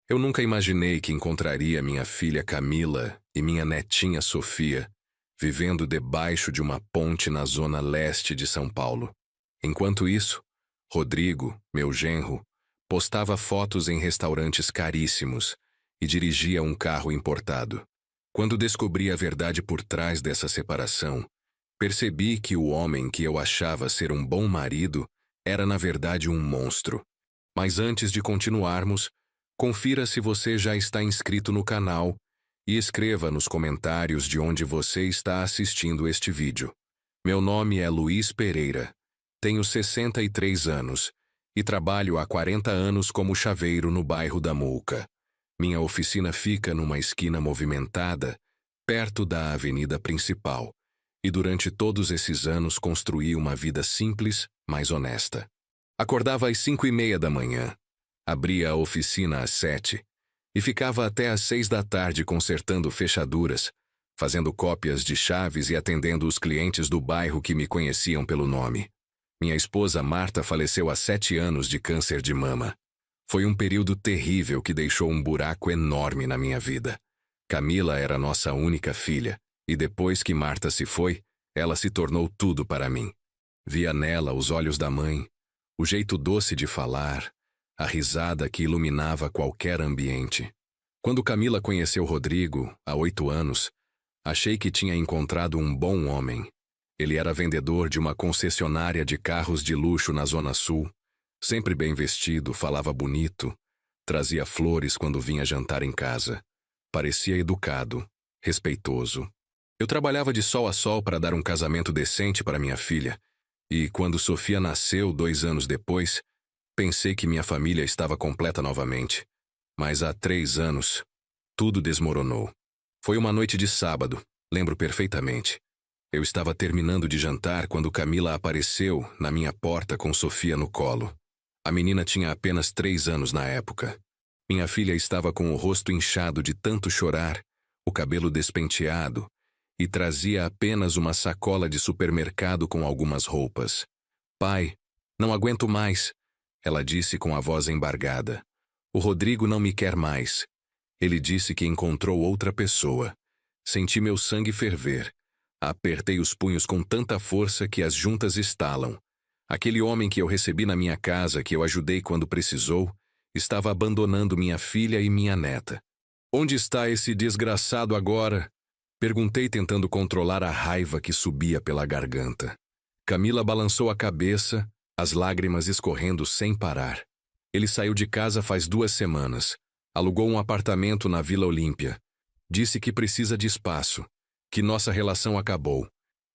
Eu nunca imaginei que encontraria minha filha Camila e minha netinha Sofia vivendo debaixo de uma ponte na zona leste de São Paulo. Enquanto isso, Rodrigo, meu genro, postava fotos em restaurantes caríssimos e dirigia um carro importado. Quando descobri a verdade por trás dessa separação, percebi que o homem que eu achava ser um bom marido era na verdade um monstro. Mas antes de continuarmos, confira se você já está inscrito no canal e escreva nos comentários de onde você está assistindo este vídeo. Meu nome é Luiz Pereira, tenho 63 anos e trabalho há 40 anos como chaveiro no bairro da Muca. Minha oficina fica numa esquina movimentada, perto da avenida principal, e durante todos esses anos construí uma vida simples, mas honesta. Acordava às 5:30 da manhã, abria a oficina às 7 e ficava até às 6 da tarde consertando fechaduras, fazendo cópias de chaves e atendendo os clientes do bairro que me conheciam pelo nome. Minha esposa Marta faleceu há 7 anos de câncer de mama. Foi um período terrível que deixou um buraco enorme na minha vida. Camila era nossa única filha, e depois que Marta se foi, ela se tornou tudo para mim. Via nela os olhos da mãe, o jeito doce de falar, a risada que iluminava qualquer ambiente. Quando Camila conheceu Rodrigo, há 8 anos, achei que tinha encontrado um bom homem. Ele era vendedor de uma concessionária de carros de luxo na Zona Sul, sempre bem vestido, falava bonito, trazia flores quando vinha jantar em casa. Parecia educado, respeitoso. Eu trabalhava de sol a sol para dar um casamento decente para minha filha, e quando Sofia nasceu 2 anos depois, pensei que minha família estava completa novamente. Mas há 3 anos, tudo desmoronou. Foi uma noite de sábado, lembro perfeitamente. Eu estava terminando de jantar quando Camila apareceu na minha porta com Sofia no colo. A menina tinha apenas 3 anos na época. Minha filha estava com o rosto inchado de tanto chorar, o cabelo despenteado, e trazia apenas uma sacola de supermercado com algumas roupas. "Pai, não aguento mais", ela disse com a voz embargada. "O Rodrigo não me quer mais. Ele disse que encontrou outra pessoa." Senti meu sangue ferver. Apertei os punhos com tanta força que as juntas estalam. Aquele homem que eu recebi na minha casa, que eu ajudei quando precisou, estava abandonando minha filha e minha neta. "Onde está esse desgraçado agora?" Perguntei tentando controlar a raiva que subia pela garganta. Camila balançou a cabeça, as lágrimas escorrendo sem parar. "Ele saiu de casa faz 2 semanas. Alugou um apartamento na Vila Olímpia. Disse que precisa de espaço, que nossa relação acabou,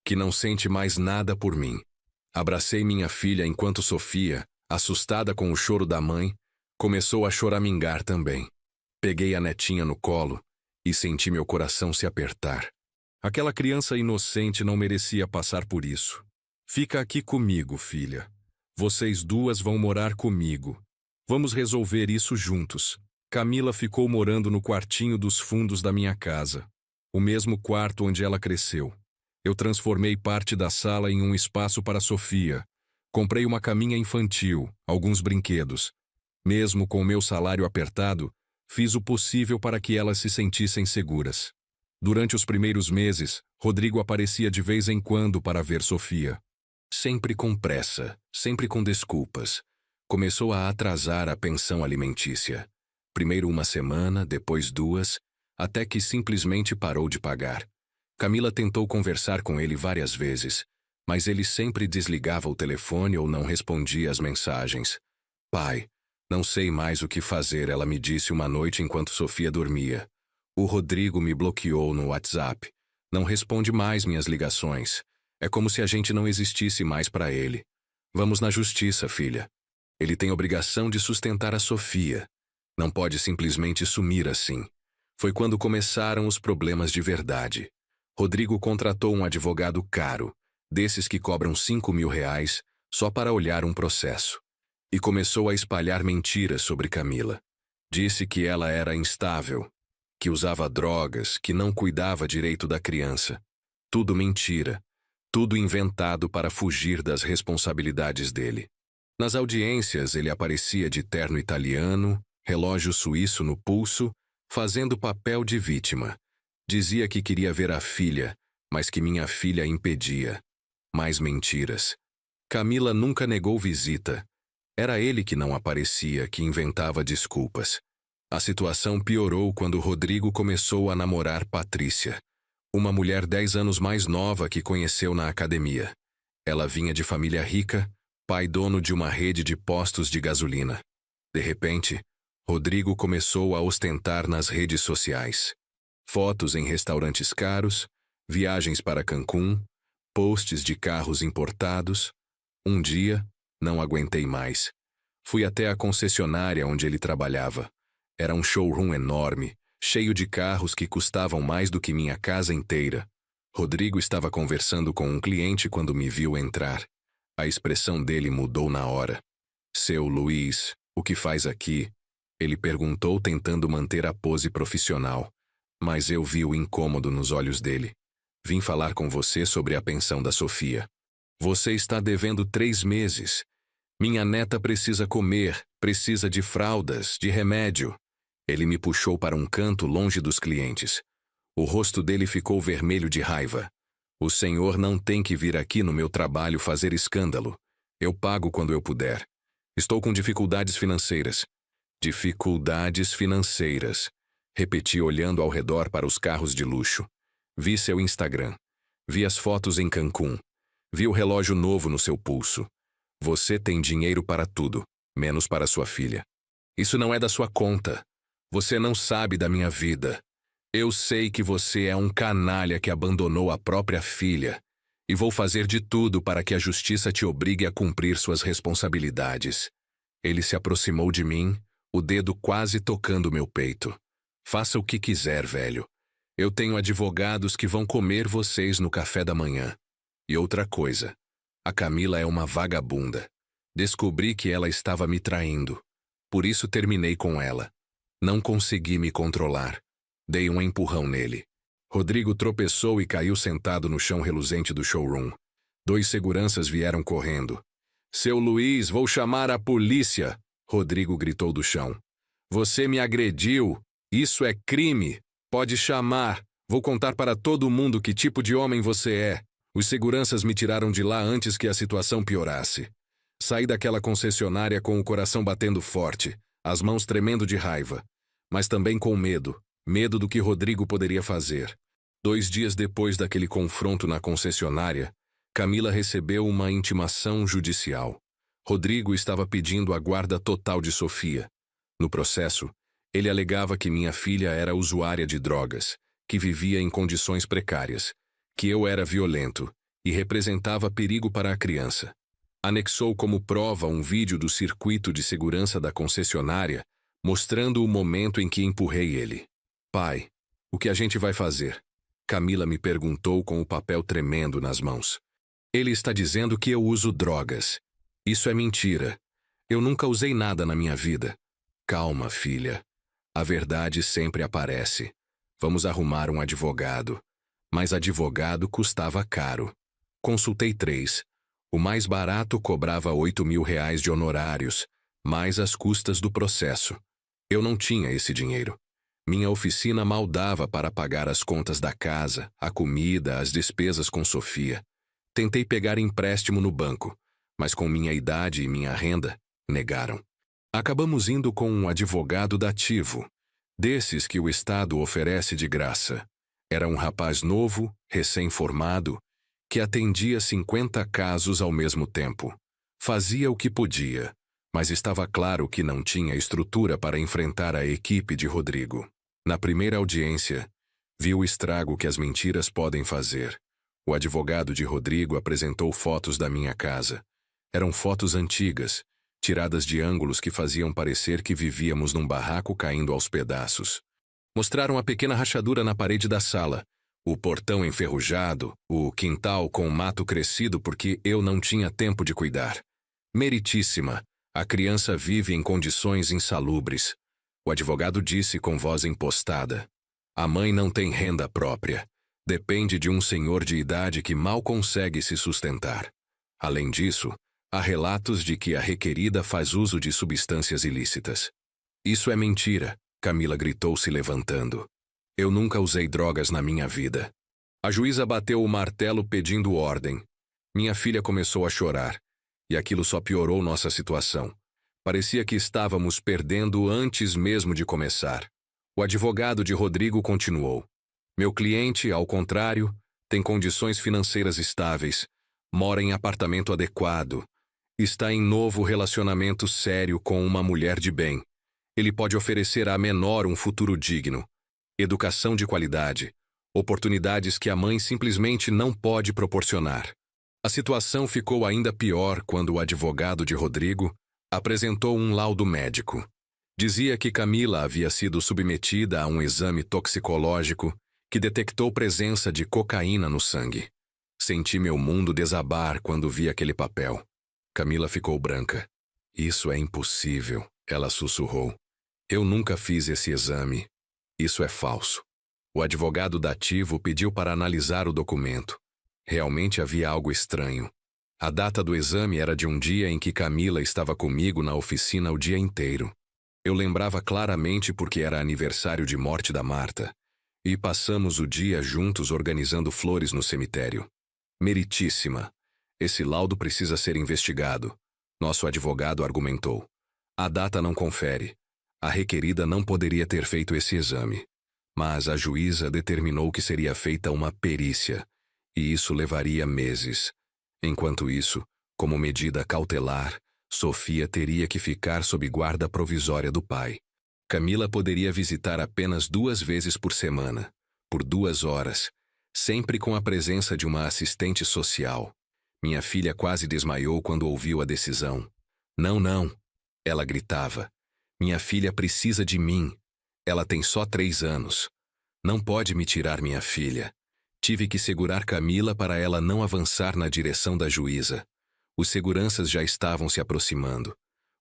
que não sente mais nada por mim." Abracei minha filha enquanto Sofia, assustada com o choro da mãe, começou a choramingar também. Peguei a netinha no colo e senti meu coração se apertar. Aquela criança inocente não merecia passar por isso. "Fica aqui comigo, filha. Vocês duas vão morar comigo. Vamos resolver isso juntos." Camila ficou morando no quartinho dos fundos da minha casa, o mesmo quarto onde ela cresceu. Eu transformei parte da sala em um espaço para Sofia. Comprei uma caminha infantil, alguns brinquedos. Mesmo com o meu salário apertado, fiz o possível para que elas se sentissem seguras. Durante os primeiros meses, Rodrigo aparecia de vez em quando para ver Sofia. Sempre com pressa, sempre com desculpas. Começou a atrasar a pensão alimentícia. Primeiro 1 semana, depois 2, até que simplesmente parou de pagar. Camila tentou conversar com ele várias vezes, mas ele sempre desligava o telefone ou não respondia às mensagens. "Pai, não sei mais o que fazer", ela me disse uma noite enquanto Sofia dormia. "O Rodrigo me bloqueou no WhatsApp. Não responde mais minhas ligações. É como se a gente não existisse mais para ele. Vamos na justiça, filha. Ele tem obrigação de sustentar a Sofia. Não pode simplesmente sumir assim." Foi quando começaram os problemas de verdade. Rodrigo contratou um advogado caro, desses que cobram R$ 5.000, só para olhar um processo. E começou a espalhar mentiras sobre Camila. Disse que ela era instável, que usava drogas, que não cuidava direito da criança. Tudo mentira. Tudo inventado para fugir das responsabilidades dele. Nas audiências, ele aparecia de terno italiano, relógio suíço no pulso, fazendo papel de vítima. Dizia que queria ver a filha, mas que minha filha impedia. Mais mentiras. Camila nunca negou visita. Era ele que não aparecia, que inventava desculpas. A situação piorou quando Rodrigo começou a namorar Patrícia, uma mulher 10 anos mais nova que conheceu na academia. Ela vinha de família rica, pai dono de uma rede de postos de gasolina. De repente, Rodrigo começou a ostentar nas redes sociais. Fotos em restaurantes caros, viagens para Cancún, posts de carros importados. Um dia, não aguentei mais. Fui até a concessionária onde ele trabalhava. Era um showroom enorme, cheio de carros que custavam mais do que minha casa inteira. Rodrigo estava conversando com um cliente quando me viu entrar. A expressão dele mudou na hora. "Seu Luiz, o que faz aqui?" Ele perguntou tentando manter a pose profissional. Mas eu vi o incômodo nos olhos dele. "Vim falar com você sobre a pensão da Sofia. Você está devendo 3 meses. Minha neta precisa comer, precisa de fraldas, de remédio." Ele me puxou para um canto longe dos clientes. O rosto dele ficou vermelho de raiva. "O senhor não tem que vir aqui no meu trabalho fazer escândalo. Eu pago quando eu puder. Estou com dificuldades financeiras." "Dificuldades financeiras." Repeti olhando ao redor para os carros de luxo. Vi seu Instagram. Vi as fotos em Cancún. Vi o relógio novo no seu pulso. Você tem dinheiro para tudo, menos para sua filha. Isso não é da sua conta. Você não sabe da minha vida. Eu sei que você é um canalha que abandonou a própria filha. E vou fazer de tudo para que a justiça te obrigue a cumprir suas responsabilidades. Ele se aproximou de mim, o dedo quase tocando meu peito. "Faça o que quiser, velho. Eu tenho advogados que vão comer vocês no café da manhã. E outra coisa, a Camila é uma vagabunda. Descobri que ela estava me traindo. Por isso terminei com ela. Não consegui me controlar. Dei um empurrão nele. Rodrigo tropeçou e caiu sentado no chão reluzente do showroom. 2 seguranças vieram correndo. "Seu Luiz, vou chamar a polícia!" Rodrigo gritou do chão. "Você me agrediu! Isso é crime! Pode chamar! Vou contar para todo mundo que tipo de homem você é!" Os seguranças me tiraram de lá antes que a situação piorasse. Saí daquela concessionária com o coração batendo forte, as mãos tremendo de raiva, mas também com medo do que Rodrigo poderia fazer. 2 dias depois daquele confronto na concessionária, Camila recebeu uma intimação judicial. Rodrigo estava pedindo a guarda total de Sofia. No processo, ele alegava que minha filha era usuária de drogas, que vivia em condições precárias, que eu era violento e representava perigo para a criança. Anexou como prova um vídeo do circuito de segurança da concessionária, mostrando o momento em que empurrei ele. "Pai, o que a gente vai fazer?" Camila me perguntou com o papel tremendo nas mãos. "Ele está dizendo que eu uso drogas. Isso é mentira. Eu nunca usei nada na minha vida." "Calma, filha. A verdade sempre aparece. Vamos arrumar um advogado." Mas advogado custava caro. Consultei 3. O mais barato cobrava R$ 8.000 de honorários, mais as custas do processo. Eu não tinha esse dinheiro. Minha oficina mal dava para pagar as contas da casa, a comida, as despesas com Sofia. Tentei pegar empréstimo no banco, mas com minha idade e minha renda, negaram. Acabamos indo com um advogado dativo, desses que o Estado oferece de graça. Era um rapaz novo, recém-formado, que atendia 50 casos ao mesmo tempo. Fazia o que podia, mas estava claro que não tinha estrutura para enfrentar a equipe de Rodrigo. Na primeira audiência, vi o estrago que as mentiras podem fazer. O advogado de Rodrigo apresentou fotos da minha casa. Eram fotos antigas, tiradas de ângulos que faziam parecer que vivíamos num barraco caindo aos pedaços. Mostraram a pequena rachadura na parede da sala, o portão enferrujado, o quintal com mato crescido porque eu não tinha tempo de cuidar. Meritíssima, a criança vive em condições insalubres. O advogado disse com voz impostada. A mãe não tem renda própria. Depende de um senhor de idade que mal consegue se sustentar. Além disso, há relatos de que a requerida faz uso de substâncias ilícitas. Isso é mentira, Camila gritou se levantando. Eu nunca usei drogas na minha vida. A juíza bateu o martelo pedindo ordem. Minha filha começou a chorar, e aquilo só piorou nossa situação. Parecia que estávamos perdendo antes mesmo de começar. O advogado de Rodrigo continuou. Meu cliente, ao contrário, tem condições financeiras estáveis, mora em apartamento adequado, está em novo relacionamento sério com uma mulher de bem. Ele pode oferecer à menor um futuro digno, educação de qualidade, oportunidades que a mãe simplesmente não pode proporcionar. A situação ficou ainda pior quando o advogado de Rodrigo apresentou um laudo médico. Dizia que Camila havia sido submetida a um exame toxicológico que detectou presença de cocaína no sangue. Senti meu mundo desabar quando vi aquele papel. Camila ficou branca. Isso é impossível, ela sussurrou. Eu nunca fiz esse exame. Isso é falso. O advogado dativo pediu para analisar o documento. Realmente havia algo estranho. A data do exame era de um dia em que Camila estava comigo na oficina o dia inteiro. Eu lembrava claramente porque era aniversário de morte da Marta, e passamos o dia juntos organizando flores no cemitério. Meritíssima. Esse laudo precisa ser investigado. Nosso advogado argumentou. A data não confere. A requerida não poderia ter feito esse exame. Mas a juíza determinou que seria feita uma perícia, e isso levaria meses. Enquanto isso, como medida cautelar, Sofia teria que ficar sob guarda provisória do pai. Camila poderia visitar apenas 2 vezes por semana, por 2 horas, sempre com a presença de uma assistente social. Minha filha quase desmaiou quando ouviu a decisão. Não, não, ela gritava. Minha filha precisa de mim. Ela tem só 3 anos. Não pode me tirar minha filha. Tive que segurar Camila para ela não avançar na direção da juíza. Os seguranças já estavam se aproximando.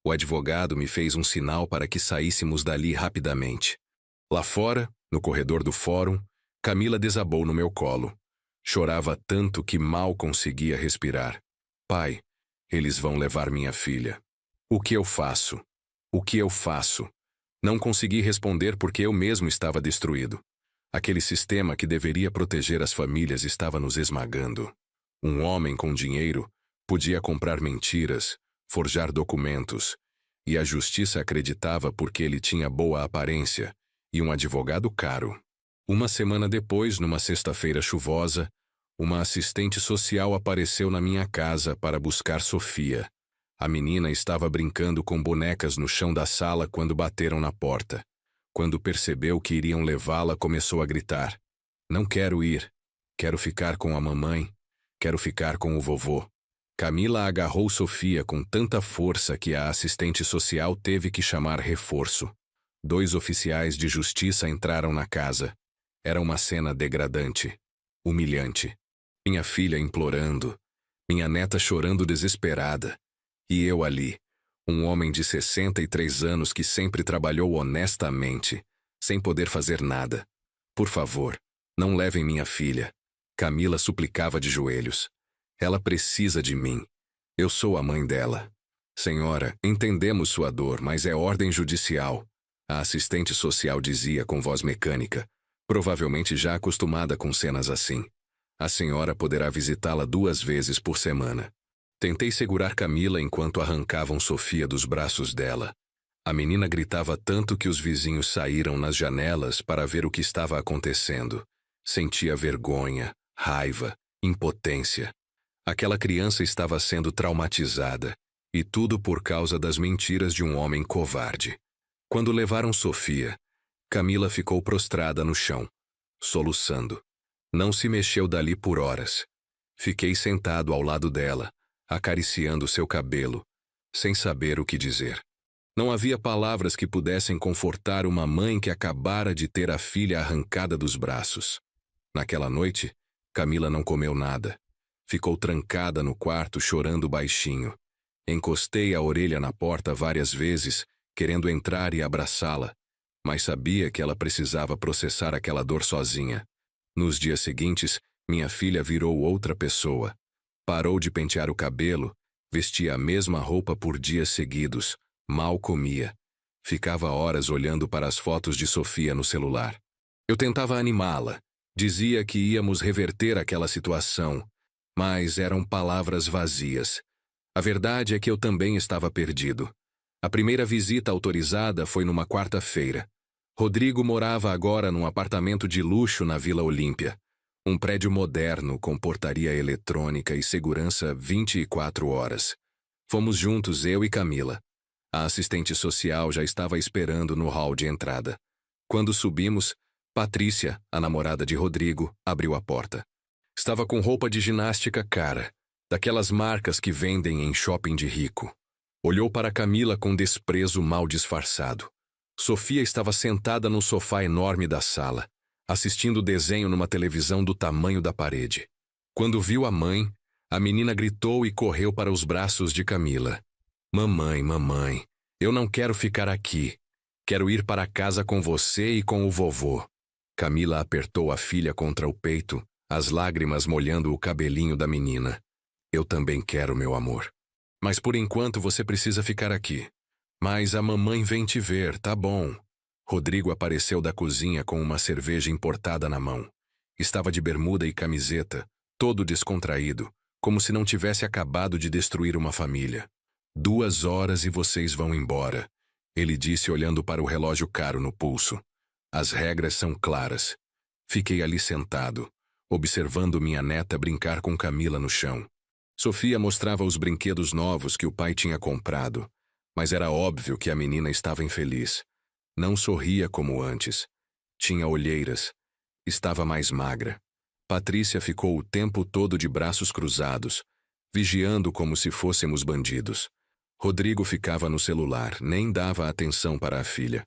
O advogado me fez um sinal para que saíssemos dali rapidamente. Lá fora, no corredor do fórum, Camila desabou no meu colo. Chorava tanto que mal conseguia respirar. Pai, eles vão levar minha filha. O que eu faço? O que eu faço? Não consegui responder porque eu mesmo estava destruído. Aquele sistema que deveria proteger as famílias estava nos esmagando. Um homem com dinheiro podia comprar mentiras, forjar documentos, e a justiça acreditava porque ele tinha boa aparência e um advogado caro. Uma semana depois, numa sexta-feira chuvosa, uma assistente social apareceu na minha casa para buscar Sofia. A menina estava brincando com bonecas no chão da sala quando bateram na porta. Quando percebeu que iriam levá-la, começou a gritar. Não quero ir. Quero ficar com a mamãe. Quero ficar com o vovô. Camila agarrou Sofia com tanta força que a assistente social teve que chamar reforço. 2 oficiais de justiça entraram na casa. Era uma cena degradante, humilhante. Minha filha implorando, minha neta chorando desesperada. E eu ali, um homem de 63 anos que sempre trabalhou honestamente, sem poder fazer nada. Por favor, não levem minha filha. Camila suplicava de joelhos. Ela precisa de mim. Eu sou a mãe dela. Senhora, entendemos sua dor, mas é ordem judicial. A assistente social dizia com voz mecânica, provavelmente já acostumada com cenas assim. A senhora poderá visitá-la 2 vezes por semana. Tentei segurar Camila enquanto arrancavam Sofia dos braços dela. A menina gritava tanto que os vizinhos saíram nas janelas para ver o que estava acontecendo. Sentia vergonha, raiva, impotência. Aquela criança estava sendo traumatizada, e tudo por causa das mentiras de um homem covarde. Quando levaram Sofia, Camila ficou prostrada no chão, soluçando. Não se mexeu dali por horas. Fiquei sentado ao lado dela, acariciando seu cabelo, sem saber o que dizer. Não havia palavras que pudessem confortar uma mãe que acabara de ter a filha arrancada dos braços. Naquela noite, Camila não comeu nada. Ficou trancada no quarto chorando baixinho. Encostei a orelha na porta várias vezes, querendo entrar e abraçá-la, mas sabia que ela precisava processar aquela dor sozinha. Nos dias seguintes, minha filha virou outra pessoa. Parou de pentear o cabelo, vestia a mesma roupa por dias seguidos, mal comia. Ficava horas olhando para as fotos de Sofia no celular. Eu tentava animá-la. Dizia que íamos reverter aquela situação, mas eram palavras vazias. A verdade é que eu também estava perdido. A primeira visita autorizada foi numa quarta-feira. Rodrigo morava agora num apartamento de luxo na Vila Olímpia. Um prédio moderno com portaria eletrônica e segurança 24 horas. Fomos juntos, eu e Camila. A assistente social já estava esperando no hall de entrada. Quando subimos, Patrícia, a namorada de Rodrigo, abriu a porta. Estava com roupa de ginástica cara, daquelas marcas que vendem em shopping de rico. Olhou para Camila com desprezo mal disfarçado. Sofia estava sentada no sofá enorme da sala, assistindo desenho numa televisão do tamanho da parede. Quando viu a mãe, a menina gritou e correu para os braços de Camila. Mamãe, mamãe, eu não quero ficar aqui. Quero ir para casa com você e com o vovô. Camila apertou a filha contra o peito, as lágrimas molhando o cabelinho da menina. Eu também quero, meu amor. Mas por enquanto você precisa ficar aqui. Mas a mamãe vem te ver, tá bom? Rodrigo apareceu da cozinha com uma cerveja importada na mão. Estava de bermuda e camiseta, todo descontraído, como se não tivesse acabado de destruir uma família. 2 horas e vocês vão embora, ele disse olhando para o relógio caro no pulso. As regras são claras. Fiquei ali sentado, observando minha neta brincar com Camila no chão. Sofia mostrava os brinquedos novos que o pai tinha comprado, mas era óbvio que a menina estava infeliz. Não sorria como antes. Tinha olheiras. Estava mais magra. Patrícia ficou o tempo todo de braços cruzados, vigiando como se fôssemos bandidos. Rodrigo ficava no celular, nem dava atenção para a filha.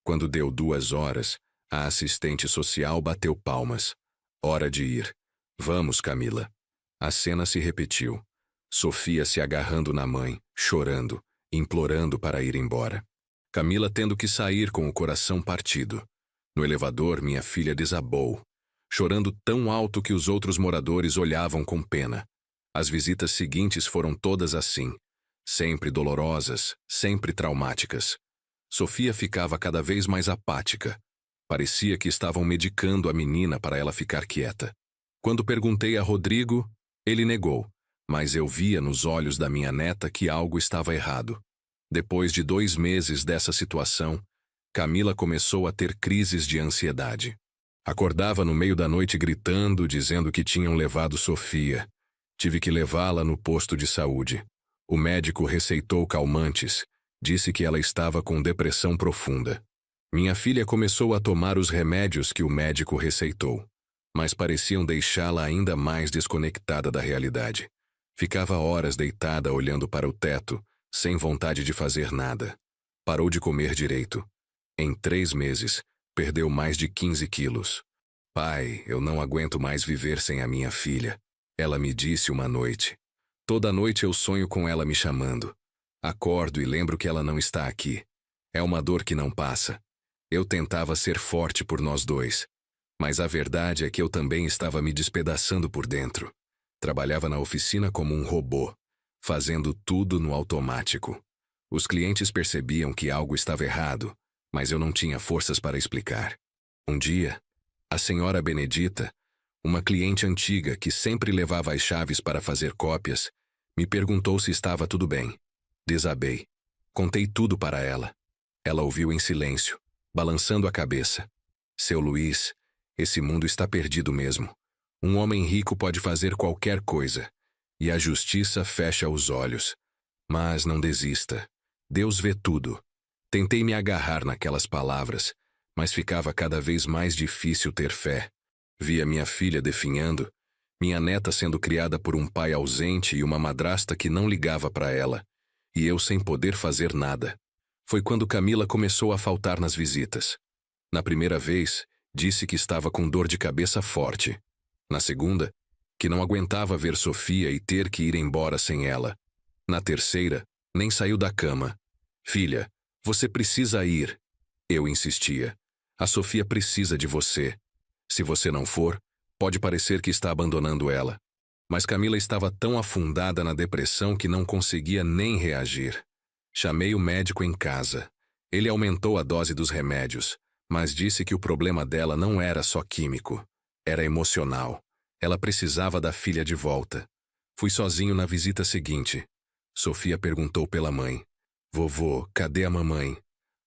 Quando deu 2 horas, a assistente social bateu palmas. Hora de ir. Vamos, Camila. A cena se repetiu. Sofia se agarrando na mãe, chorando, implorando para ir embora. Camila tendo que sair com o coração partido. No elevador, minha filha desabou, chorando tão alto que os outros moradores olhavam com pena. As visitas seguintes foram todas assim, sempre dolorosas, sempre traumáticas. Sofia ficava cada vez mais apática. Parecia que estavam medicando a menina para ela ficar quieta. Quando perguntei a Rodrigo, ele negou, mas eu via nos olhos da minha neta que algo estava errado. Depois de 2 meses dessa situação, Camila começou a ter crises de ansiedade. Acordava no meio da noite gritando, dizendo que tinham levado Sofia. Tive que levá-la no posto de saúde. O médico receitou calmantes, disse que ela estava com depressão profunda. Minha filha começou a tomar os remédios que o médico receitou, mas pareciam deixá-la ainda mais desconectada da realidade. Ficava horas deitada olhando para o teto, sem vontade de fazer nada. Parou de comer direito. Em 3 meses, perdeu mais de 15 quilos. Pai, eu não aguento mais viver sem a minha filha. Ela me disse uma noite. Toda noite eu sonho com ela me chamando. Acordo e lembro que ela não está aqui. É uma dor que não passa. Eu tentava ser forte por nós dois. Mas a verdade é que eu também estava me despedaçando por dentro. Trabalhava na oficina como um robô, fazendo tudo no automático. Os clientes percebiam que algo estava errado, mas eu não tinha forças para explicar. Um dia, a senhora Benedita, uma cliente antiga que sempre levava as chaves para fazer cópias, me perguntou se estava tudo bem. Desabei. Contei tudo para ela. Ela ouviu em silêncio, balançando a cabeça. Seu Luiz, esse mundo está perdido mesmo. Um homem rico pode fazer qualquer coisa, e a justiça fecha os olhos. Mas não desista. Deus vê tudo. Tentei me agarrar naquelas palavras, mas ficava cada vez mais difícil ter fé. Via minha filha definhando, minha neta sendo criada por um pai ausente e uma madrasta que não ligava para ela, e eu sem poder fazer nada. Foi quando Camila começou a faltar nas visitas. Na primeira vez, disse que estava com dor de cabeça forte. Na segunda, que não aguentava ver Sofia e ter que ir embora sem ela. Na terceira, nem saiu da cama. Filha, você precisa ir. Eu insistia. A Sofia precisa de você. Se você não for, pode parecer que está abandonando ela. Mas Camila estava tão afundada na depressão que não conseguia nem reagir. Chamei o médico em casa. Ele aumentou a dose dos remédios, mas disse que o problema dela não era só químico, era emocional. Ela precisava da filha de volta. Fui sozinho na visita seguinte. Sofia perguntou pela mãe. Vovô, cadê a mamãe?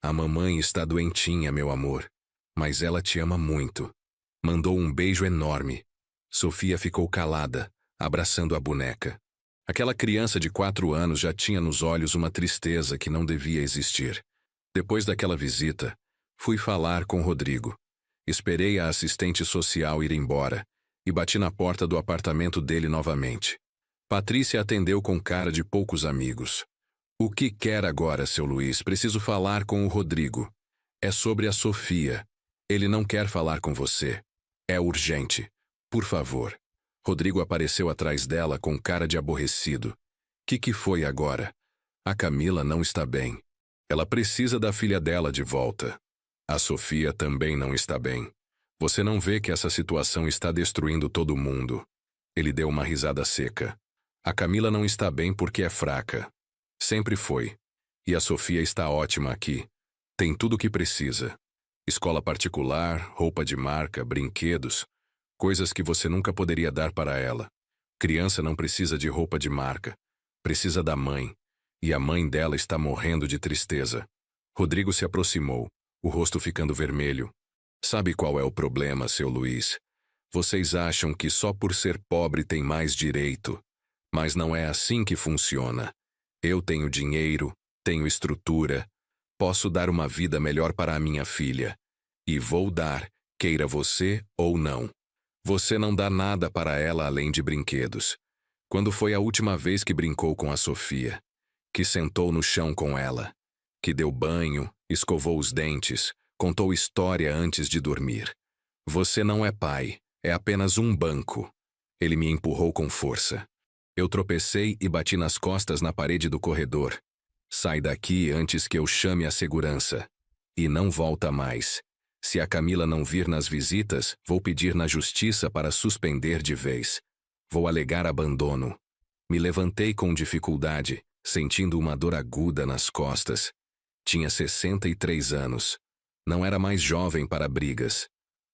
A mamãe está doentinha, meu amor. Mas ela te ama muito. Mandou um beijo enorme. Sofia ficou calada, abraçando a boneca. Aquela criança de 4 anos já tinha nos olhos uma tristeza que não devia existir. Depois daquela visita, fui falar com Rodrigo. Esperei a assistente social ir embora e bati na porta do apartamento dele novamente. Patrícia atendeu com cara de poucos amigos. O que quer agora, seu Luiz? Preciso falar com o Rodrigo. É sobre a Sofia. Ele não quer falar com você. É urgente. Por favor. Rodrigo apareceu atrás dela com cara de aborrecido. Que foi agora? A Camila não está bem. Ela precisa da filha dela de volta. A Sofia também não está bem. Você não vê que essa situação está destruindo todo mundo. Ele deu uma risada seca. A Camila não está bem porque é fraca. Sempre foi. E a Sofia está ótima aqui. Tem tudo o que precisa. Escola particular, roupa de marca, brinquedos. Coisas que você nunca poderia dar para ela. Criança não precisa de roupa de marca. Precisa da mãe. E a mãe dela está morrendo de tristeza. Rodrigo se aproximou, o rosto ficando vermelho. Sabe qual é o problema, seu Luiz? Vocês acham que só por ser pobre tem mais direito. Mas não é assim que funciona. Eu tenho dinheiro, tenho estrutura, posso dar uma vida melhor para a minha filha. E vou dar, queira você ou não. Você não dá nada para ela além de brinquedos. Quando foi a última vez que brincou com a Sofia? Que sentou no chão com ela? Que deu banho, escovou os dentes, contou história antes de dormir? Você não é pai, é apenas um banco. Ele me empurrou com força. Eu tropecei e bati nas costas na parede do corredor. Sai daqui antes que eu chame a segurança. E não volta mais. Se a Camila não vir nas visitas, vou pedir na justiça para suspender de vez. Vou alegar abandono. Me levantei com dificuldade, sentindo uma dor aguda nas costas. Tinha 63 anos. Não era mais jovem para brigas.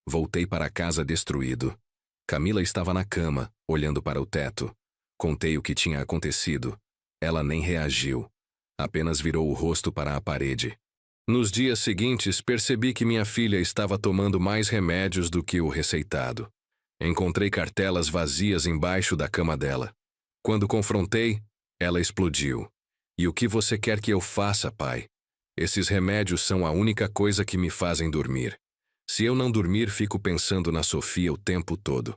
Voltei para casa destruído. Camila estava na cama, olhando para o teto. Contei o que tinha acontecido. Ela nem reagiu. Apenas virou o rosto para a parede. Nos dias seguintes, percebi que minha filha estava tomando mais remédios do que o receitado. Encontrei cartelas vazias embaixo da cama dela. Quando confrontei, ela explodiu. E o que você quer que eu faça, pai? Esses remédios são a única coisa que me fazem dormir. Se eu não dormir, fico pensando na Sofia o tempo todo.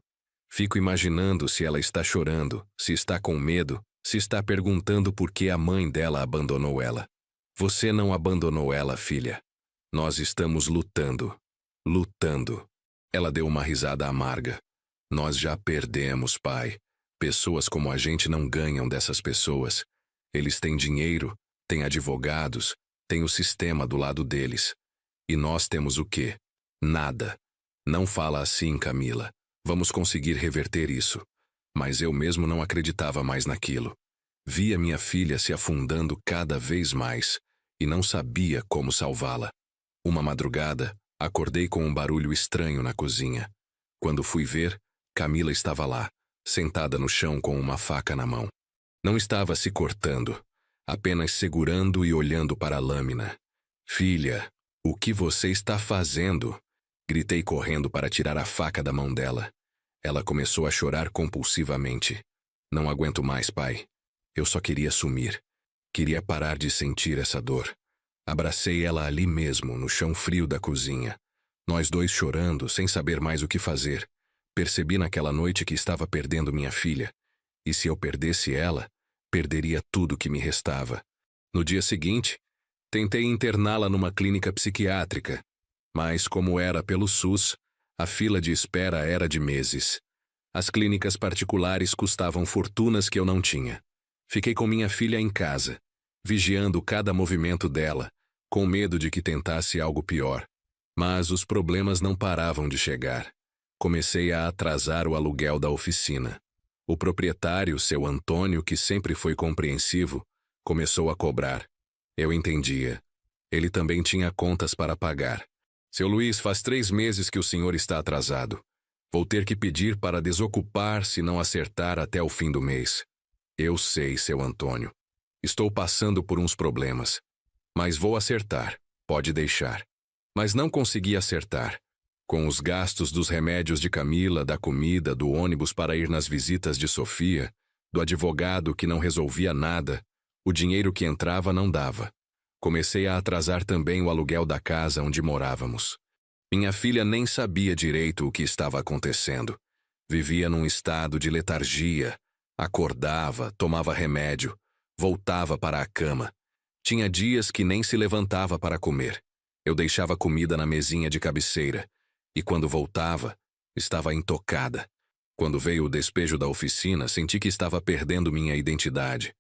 Fico imaginando se ela está chorando, se está com medo, se está perguntando por que a mãe dela abandonou ela. Você não abandonou ela, filha. Nós estamos lutando. Lutando. Ela deu uma risada amarga. Nós já perdemos, pai. Pessoas como a gente não ganham dessas pessoas. Eles têm dinheiro, têm advogados, têm o sistema do lado deles. E nós temos o quê? Nada. Não fala assim, Camila. Vamos conseguir reverter isso. Mas eu mesmo não acreditava mais naquilo. Via minha filha se afundando cada vez mais e não sabia como salvá-la. Uma madrugada, acordei com um barulho estranho na cozinha. Quando fui ver, Camila estava lá, sentada no chão com uma faca na mão. Não estava se cortando, apenas segurando e olhando para a lâmina. Filha, o que você está fazendo? Gritei correndo para tirar a faca da mão dela. Ela começou a chorar compulsivamente. Não aguento mais, pai. Eu só queria sumir. Queria parar de sentir essa dor. Abracei ela ali mesmo, no chão frio da cozinha. Nós dois chorando, sem saber mais o que fazer. Percebi naquela noite que estava perdendo minha filha. E se eu perdesse ela, perderia tudo que me restava. No dia seguinte, tentei interná-la numa clínica psiquiátrica. Mas, como era pelo SUS, a fila de espera era de meses. As clínicas particulares custavam fortunas que eu não tinha. Fiquei com minha filha em casa, vigiando cada movimento dela, com medo de que tentasse algo pior. Mas os problemas não paravam de chegar. Comecei a atrasar o aluguel da oficina. O proprietário, seu Antônio, que sempre foi compreensivo, começou a cobrar. Eu entendia. Ele também tinha contas para pagar. Seu Luiz, faz 3 meses que o senhor está atrasado. Vou ter que pedir para desocupar se não acertar até o fim do mês. Eu sei, seu Antônio. Estou passando por uns problemas. Mas vou acertar, pode deixar. Mas não consegui acertar. Com os gastos dos remédios de Camila, da comida, do ônibus para ir nas visitas de Sofia, do advogado que não resolvia nada, o dinheiro que entrava não dava. Comecei a atrasar também o aluguel da casa onde morávamos. Minha filha nem sabia direito o que estava acontecendo. Vivia num estado de letargia. Acordava, tomava remédio, voltava para a cama. Tinha dias que nem se levantava para comer. Eu deixava comida na mesinha de cabeceira. E quando voltava, estava intocada. Quando veio o despejo da oficina, senti que estava perdendo minha identidade.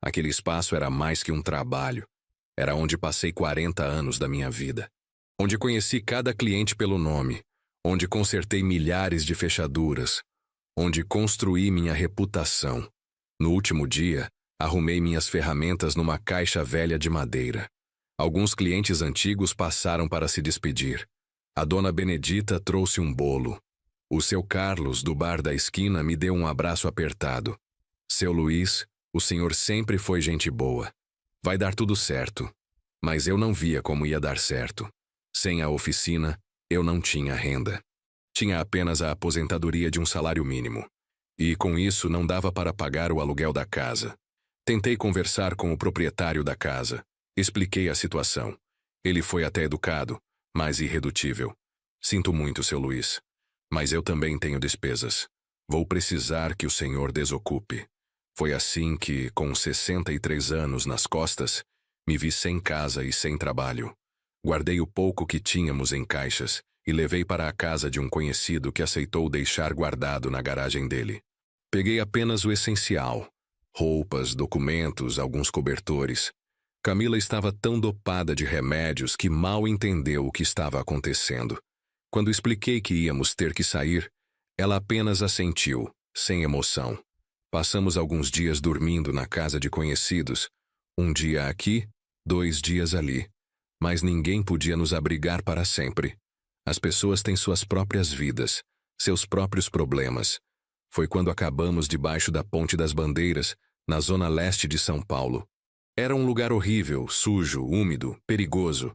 Aquele espaço era mais que um trabalho. Era onde passei 40 anos da minha vida. Onde conheci cada cliente pelo nome. Onde consertei milhares de fechaduras. Onde construí minha reputação. No último dia, arrumei minhas ferramentas numa caixa velha de madeira. Alguns clientes antigos passaram para se despedir. A dona Benedita trouxe um bolo. O seu Carlos, do bar da esquina, me deu um abraço apertado. Seu Luiz, o senhor sempre foi gente boa. Vai dar tudo certo. Mas eu não via como ia dar certo. Sem a oficina, eu não tinha renda. Tinha apenas a aposentadoria de um salário mínimo. E com isso não dava para pagar o aluguel da casa. Tentei conversar com o proprietário da casa. Expliquei a situação. Ele foi até educado, mas irredutível. Sinto muito, seu Luiz. Mas eu também tenho despesas. Vou precisar que o senhor desocupe. Foi assim que, com 63 anos nas costas, me vi sem casa e sem trabalho. Guardei o pouco que tínhamos em caixas e levei para a casa de um conhecido que aceitou deixar guardado na garagem dele. Peguei apenas o essencial: roupas, documentos, alguns cobertores. Camila estava tão dopada de remédios que mal entendeu o que estava acontecendo. Quando expliquei que íamos ter que sair, ela apenas assentiu, sem emoção. Passamos alguns dias dormindo na casa de conhecidos, um dia aqui, 2 dias ali. Mas ninguém podia nos abrigar para sempre. As pessoas têm suas próprias vidas, seus próprios problemas. Foi quando acabamos debaixo da Ponte das Bandeiras, na zona leste de São Paulo. Era um lugar horrível, sujo, úmido, perigoso.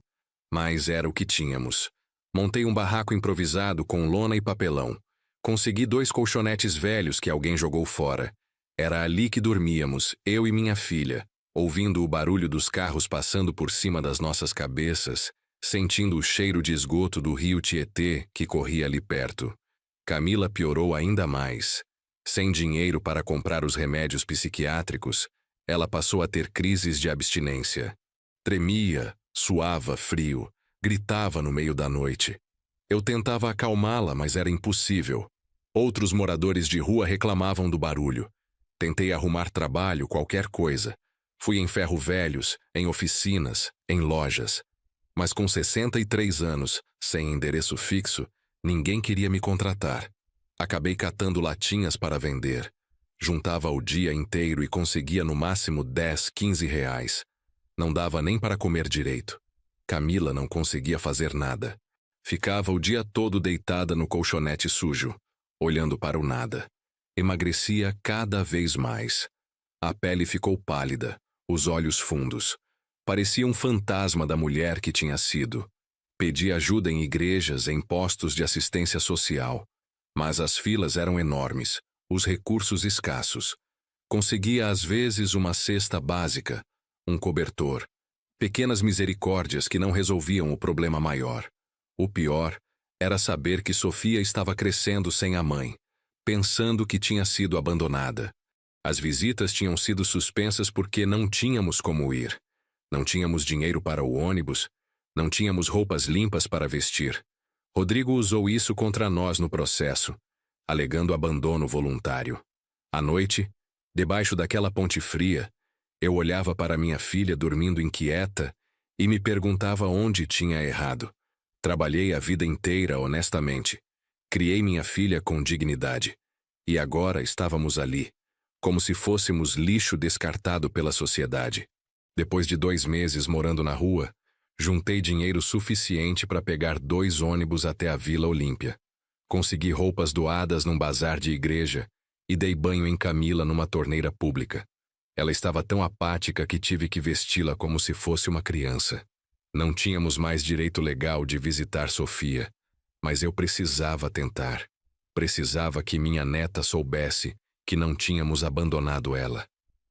Mas era o que tínhamos. Montei um barraco improvisado com lona e papelão. Consegui 2 colchonetes velhos que alguém jogou fora. Era ali que dormíamos, eu e minha filha, ouvindo o barulho dos carros passando por cima das nossas cabeças, sentindo o cheiro de esgoto do rio Tietê que corria ali perto. Camila piorou ainda mais. Sem dinheiro para comprar os remédios psiquiátricos, ela passou a ter crises de abstinência. Tremia, suava frio, gritava no meio da noite. Eu tentava acalmá-la, mas era impossível. Outros moradores de rua reclamavam do barulho. Tentei arrumar trabalho, qualquer coisa. Fui em ferro velhos, em oficinas, em lojas. Mas com 63 anos, sem endereço fixo, ninguém queria me contratar. Acabei catando latinhas para vender. Juntava o dia inteiro e conseguia no máximo 10, 15 reais. Não dava nem para comer direito. Camila não conseguia fazer nada. Ficava o dia todo deitada no colchonete sujo, olhando para o nada. Emagrecia cada vez mais. A pele ficou pálida, os olhos fundos. Parecia um fantasma da mulher que tinha sido. Pedi ajuda em igrejas, em postos de assistência social. Mas as filas eram enormes, os recursos escassos. Conseguia às vezes uma cesta básica, um cobertor. Pequenas misericórdias que não resolviam o problema maior. O pior era saber que Sofia estava crescendo sem a mãe, pensando que tinha sido abandonada. As visitas tinham sido suspensas porque não tínhamos como ir. Não tínhamos dinheiro para o ônibus, não tínhamos roupas limpas para vestir. Rodrigo usou isso contra nós no processo, alegando abandono voluntário. À noite, debaixo daquela ponte fria, eu olhava para minha filha dormindo inquieta e me perguntava onde tinha errado. Trabalhei a vida inteira honestamente. Criei minha filha com dignidade. E agora estávamos ali, como se fôssemos lixo descartado pela sociedade. Depois de 2 meses morando na rua, Juntei dinheiro suficiente para pegar 2 ônibus até a Vila Olímpia. Consegui roupas doadas num bazar de igreja e dei banho em Camila numa torneira pública. Ela estava tão apática que tive que vesti-la como se fosse uma criança. Não tínhamos mais direito legal de visitar Sofia, mas eu precisava tentar. Precisava que minha neta soubesse que não tínhamos abandonado ela,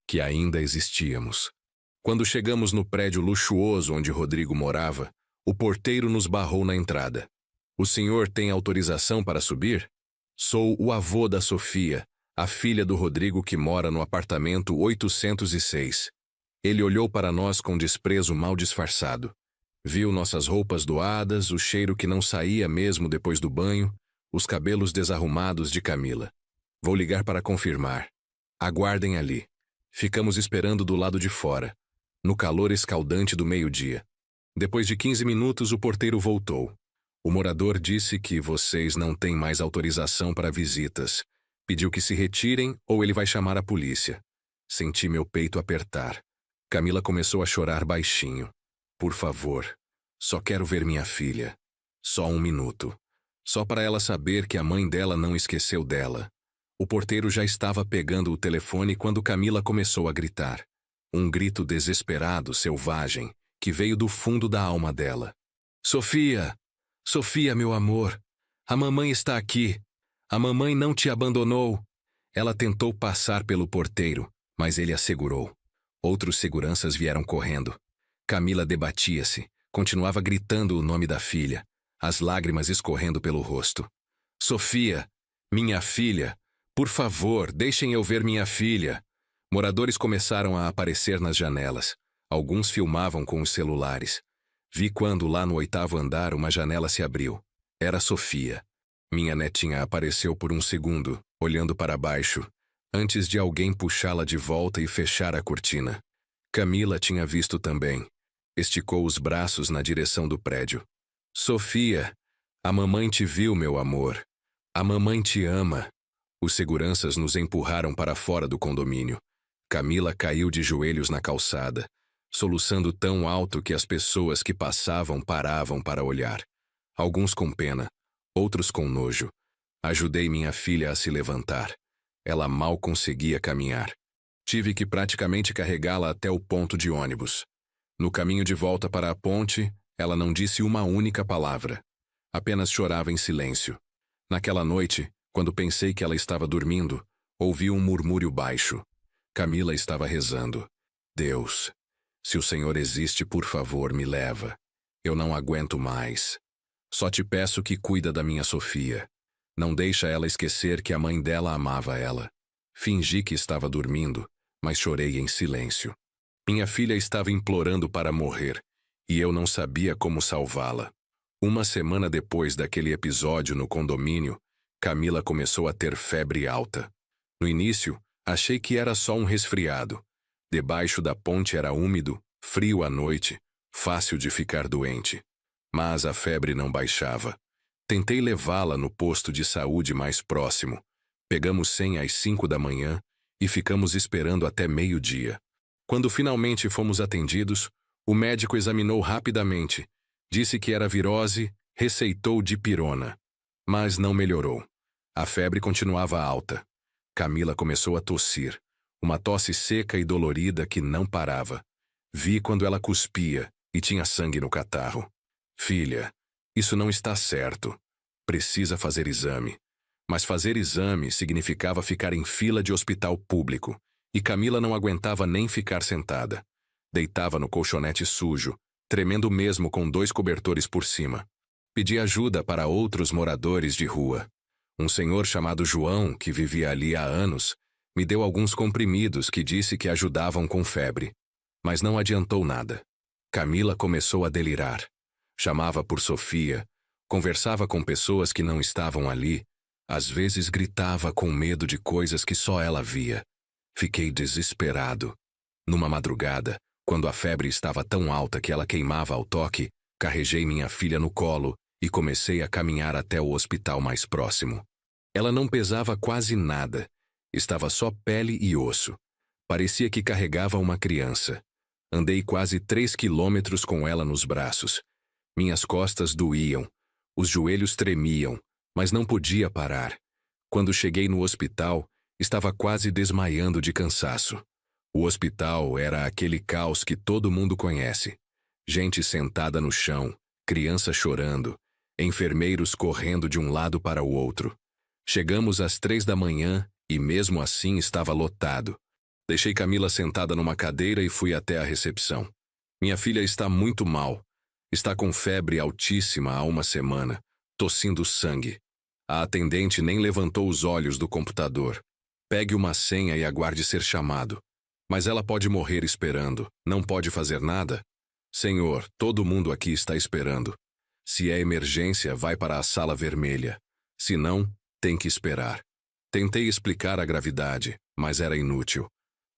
que ainda existíamos. Quando chegamos no prédio luxuoso onde Rodrigo morava, o porteiro nos barrou na entrada. "O senhor tem autorização para subir? Sou o avô da Sofia, a filha do Rodrigo que mora no apartamento 806. Ele olhou para nós com desprezo mal disfarçado. Viu nossas roupas doadas, o cheiro que não saía mesmo depois do banho, os cabelos desarrumados de Camila. "Vou ligar para confirmar. Aguardem ali." Ficamos esperando do lado de fora, no calor escaldante do meio-dia. Depois de 15 minutos, o porteiro voltou. "O morador disse que vocês não têm mais autorização para visitas. Pediu que se retirem ou ele vai chamar a polícia." Senti meu peito apertar. Camila começou a chorar baixinho. "Por favor, só quero ver minha filha. Só 1 minuto. Só para ela saber que a mãe dela não esqueceu dela." O porteiro já estava pegando o telefone quando Camila começou a gritar. Um grito desesperado, selvagem, que veio do fundo da alma dela. "Sofia! Sofia, meu amor! A mamãe está aqui! A mamãe não te abandonou!" Ela tentou passar pelo porteiro, mas ele a segurou. Outros seguranças vieram correndo. Camila debatia-se, continuava gritando o nome da filha, as lágrimas escorrendo pelo rosto. "Sofia! Minha filha! Por favor, deixem eu ver minha filha!" Moradores começaram a aparecer nas janelas. Alguns filmavam com os celulares. Vi quando, lá no 8º andar, uma janela se abriu. Era Sofia. Minha netinha apareceu por um segundo, olhando para baixo, antes de alguém puxá-la de volta e fechar a cortina. Camila tinha visto também. Esticou os braços na direção do prédio. "Sofia, a mamãe te viu, meu amor. A mamãe te ama." Os seguranças nos empurraram para fora do condomínio. Camila caiu de joelhos na calçada, soluçando tão alto que as pessoas que passavam paravam para olhar. Alguns com pena, outros com nojo. Ajudei minha filha a se levantar. Ela mal conseguia caminhar. Tive que praticamente carregá-la até o ponto de ônibus. No caminho de volta para a ponte, ela não disse uma única palavra. Apenas chorava em silêncio. Naquela noite, quando pensei que ela estava dormindo, ouvi um murmúrio baixo. Camila estava rezando. "Deus, se o Senhor existe, por favor, me leva. Eu não aguento mais. Só te peço que cuida da minha Sofia. Não deixa ela esquecer que a mãe dela amava ela." Fingi que estava dormindo, mas chorei em silêncio. Minha filha estava implorando para morrer, e eu não sabia como salvá-la. Uma semana depois daquele episódio no condomínio, Camila começou a ter febre alta. No início, achei que era só um resfriado. Debaixo da ponte era úmido, frio à noite, fácil de ficar doente. Mas a febre não baixava. Tentei levá-la no posto de saúde mais próximo. Pegamos 100 às 5 da manhã e ficamos esperando até meio-dia. Quando finalmente fomos atendidos, o médico examinou rapidamente, disse que era virose, receitou dipirona. Mas não melhorou. A febre continuava alta. Camila começou a tossir, uma tosse seca e dolorida que não parava. Vi quando ela cuspia e tinha sangue no catarro. "Filha, isso não está certo. Precisa fazer exame." Mas fazer exame significava ficar em fila de hospital público, e Camila não aguentava nem ficar sentada. Deitava no colchonete sujo, tremendo mesmo com 2 cobertores por cima. Pedi ajuda para outros moradores de rua. Um senhor chamado João, que vivia ali há anos, me deu alguns comprimidos que disse que ajudavam com febre. Mas não adiantou nada. Camila começou a delirar. Chamava por Sofia, conversava com pessoas que não estavam ali, às vezes gritava com medo de coisas que só ela via. Fiquei desesperado. Numa madrugada, quando a febre estava tão alta que ela queimava ao toque, carreguei minha filha no colo e comecei a caminhar até o hospital mais próximo. Ela não pesava quase nada. Estava só pele e osso. Parecia que carregava uma criança. Andei quase 3 quilômetros com ela nos braços. Minhas costas doíam, os joelhos tremiam, mas não podia parar. Quando cheguei no hospital, estava quase desmaiando de cansaço. O hospital era aquele caos que todo mundo conhece. Gente sentada no chão, criança chorando, enfermeiros correndo de um lado para o outro. Chegamos às 3 da manhã e mesmo assim estava lotado. Deixei Camila sentada numa cadeira e fui até a recepção. Minha filha está muito mal. Está com febre altíssima há uma semana, tossindo sangue. A atendente nem levantou os olhos do computador. Pegue uma senha e aguarde ser chamado. Mas ela pode morrer esperando. Não pode fazer nada? Senhor, todo mundo aqui está esperando. Se é emergência, vai para a sala vermelha. Se não, tem que esperar. Tentei explicar a gravidade, mas era inútil.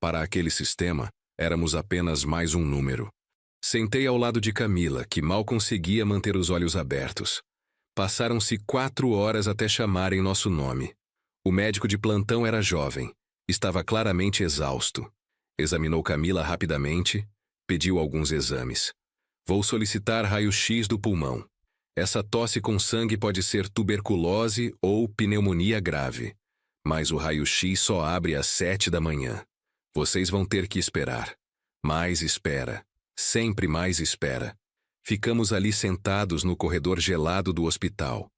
Para aquele sistema, éramos apenas mais um número. Sentei ao lado de Camila, que mal conseguia manter os olhos abertos. Passaram-se 4 horas até chamarem nosso nome. O médico de plantão era jovem. Estava claramente exausto. Examinou Camila rapidamente, pediu alguns exames. Vou solicitar raio-x do pulmão. Essa tosse com sangue pode ser tuberculose ou pneumonia grave. Mas o raio-x só abre às 7 da manhã. Vocês vão ter que esperar. Mais espera. Sempre mais espera. Ficamos ali sentados no corredor gelado do hospital.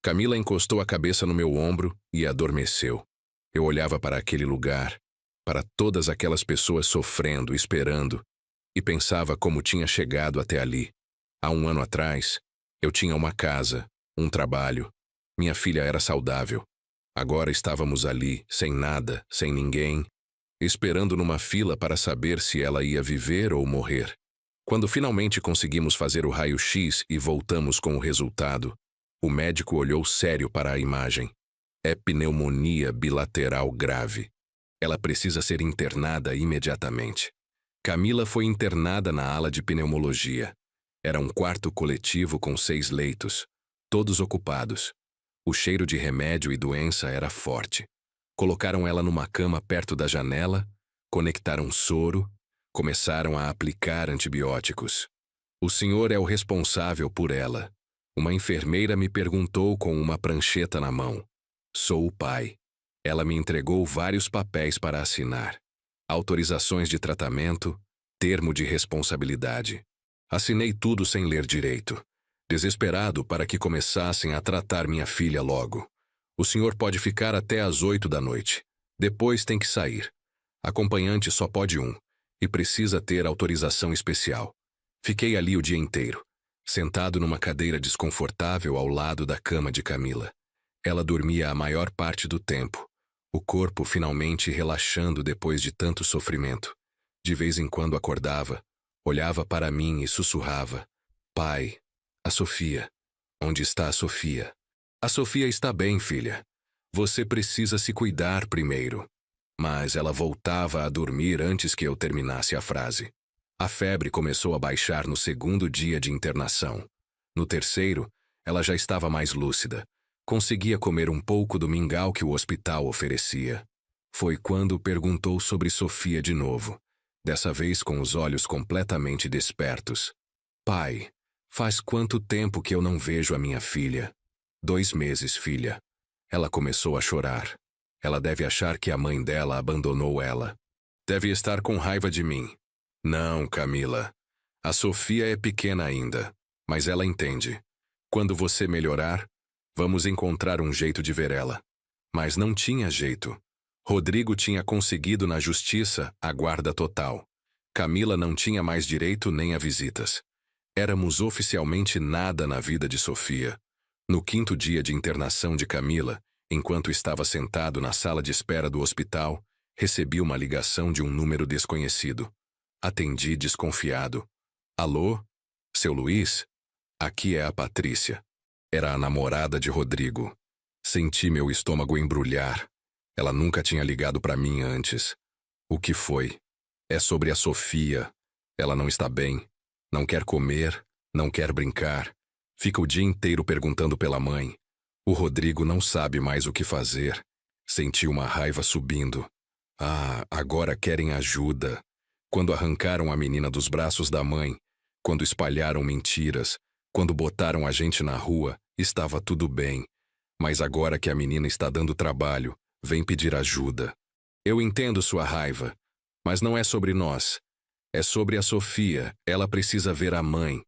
Camila encostou a cabeça no meu ombro e adormeceu. Eu olhava para aquele lugar, para todas aquelas pessoas sofrendo, esperando, e pensava como tinha chegado até ali. Há um ano atrás, eu tinha uma casa, um trabalho. Minha filha era saudável. Agora estávamos ali, sem nada, sem ninguém, esperando numa fila para saber se ela ia viver ou morrer. Quando finalmente conseguimos fazer o raio-x e voltamos com o resultado, o médico olhou sério para a imagem. É pneumonia bilateral grave. Ela precisa ser internada imediatamente. Camila foi internada na ala de pneumologia. Era um quarto coletivo com 6 leitos, todos ocupados. O cheiro de remédio e doença era forte. Colocaram ela numa cama perto da janela, conectaram soro, começaram a aplicar antibióticos. O senhor é o responsável por ela. Uma enfermeira me perguntou com uma prancheta na mão. Sou o pai. Ela me entregou vários papéis para assinar. Autorizações de tratamento, termo de responsabilidade. Assinei tudo sem ler direito. Desesperado para que começassem a tratar minha filha logo. O senhor pode ficar até às 8 da noite. Depois tem que sair. Acompanhante só pode um. E precisa ter autorização especial. Fiquei ali o dia inteiro, sentado numa cadeira desconfortável ao lado da cama de Camila. Ela dormia a maior parte do tempo, o corpo finalmente relaxando depois de tanto sofrimento. De vez em quando acordava, olhava para mim e sussurrava: Pai, a Sofia. Onde está a Sofia? A Sofia está bem, filha. Você precisa se cuidar primeiro. Mas ela voltava a dormir antes que eu terminasse a frase. A febre começou a baixar no 2º dia de internação. No 3º, ela já estava mais lúcida. Conseguia comer um pouco do mingau que o hospital oferecia. Foi quando perguntou sobre Sofia de novo, dessa vez com os olhos completamente despertos. Pai, faz quanto tempo que eu não vejo a minha filha? 2 meses, filha. Ela começou a chorar. Ela deve achar que a mãe dela abandonou ela. Deve estar com raiva de mim. Não, Camila. A Sofia é pequena ainda, mas ela entende. Quando você melhorar, vamos encontrar um jeito de ver ela. Mas não tinha jeito. Rodrigo tinha conseguido na justiça a guarda total. Camila não tinha mais direito nem a visitas. Éramos oficialmente nada na vida de Sofia. No 5º dia de internação de Camila, enquanto estava sentado na sala de espera do hospital, recebi uma ligação de um número desconhecido. Atendi desconfiado. Alô? Seu Luiz? Aqui é a Patrícia. Era a namorada de Rodrigo. Senti meu estômago embrulhar. Ela nunca tinha ligado para mim antes. O que foi? É sobre a Sofia. Ela não está bem. Não quer comer, não quer brincar. Fica o dia inteiro perguntando pela mãe. O Rodrigo não sabe mais o que fazer. Senti uma raiva subindo. Ah, agora querem ajuda. Quando arrancaram a menina dos braços da mãe, quando espalharam mentiras, quando botaram a gente na rua, estava tudo bem. Mas agora que a menina está dando trabalho, vem pedir ajuda. Eu entendo sua raiva, mas não é sobre nós. É sobre a Sofia. Ela precisa ver a mãe.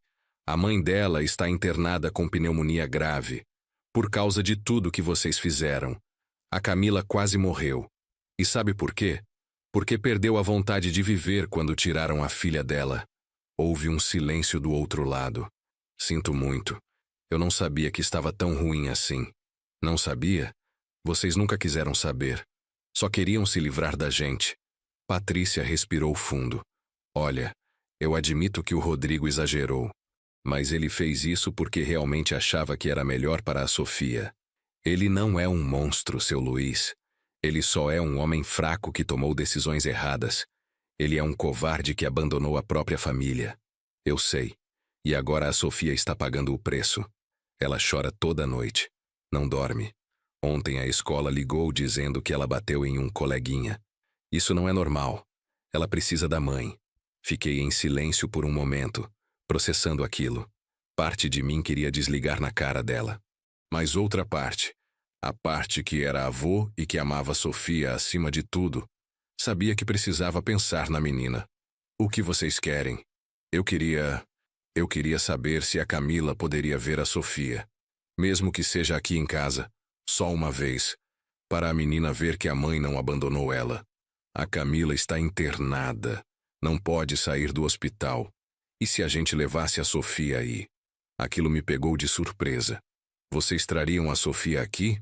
A mãe dela está internada com pneumonia grave. Por causa de tudo que vocês fizeram. A Camila quase morreu. E sabe por quê? Porque perdeu a vontade de viver quando tiraram a filha dela. Houve um silêncio do outro lado. Sinto muito. Eu não sabia que estava tão ruim assim. Não sabia? Vocês nunca quiseram saber. Só queriam se livrar da gente. Patrícia respirou fundo. Olha, eu admito que o Rodrigo exagerou. Mas ele fez isso porque realmente achava que era melhor para a Sofia. Ele não é um monstro, seu Luiz. Ele só é um homem fraco que tomou decisões erradas. Ele é um covarde que abandonou a própria família. Eu sei. E agora a Sofia está pagando o preço. Ela chora toda noite. Não dorme. Ontem a escola ligou dizendo que ela bateu em um coleguinha. Isso não é normal. Ela precisa da mãe. Fiquei em silêncio por um momento, processando aquilo. Parte de mim queria desligar na cara dela. Mas outra parte, a parte que era avô e que amava Sofia acima de tudo, sabia que precisava pensar na menina. O que vocês querem? Eu queria saber se a Camila poderia ver a Sofia. Mesmo que seja aqui em casa, só uma vez, para a menina ver que a mãe não abandonou ela. A Camila está internada. Não pode sair do hospital. E se a gente levasse a Sofia aí? Aquilo me pegou de surpresa. Vocês trariam a Sofia aqui?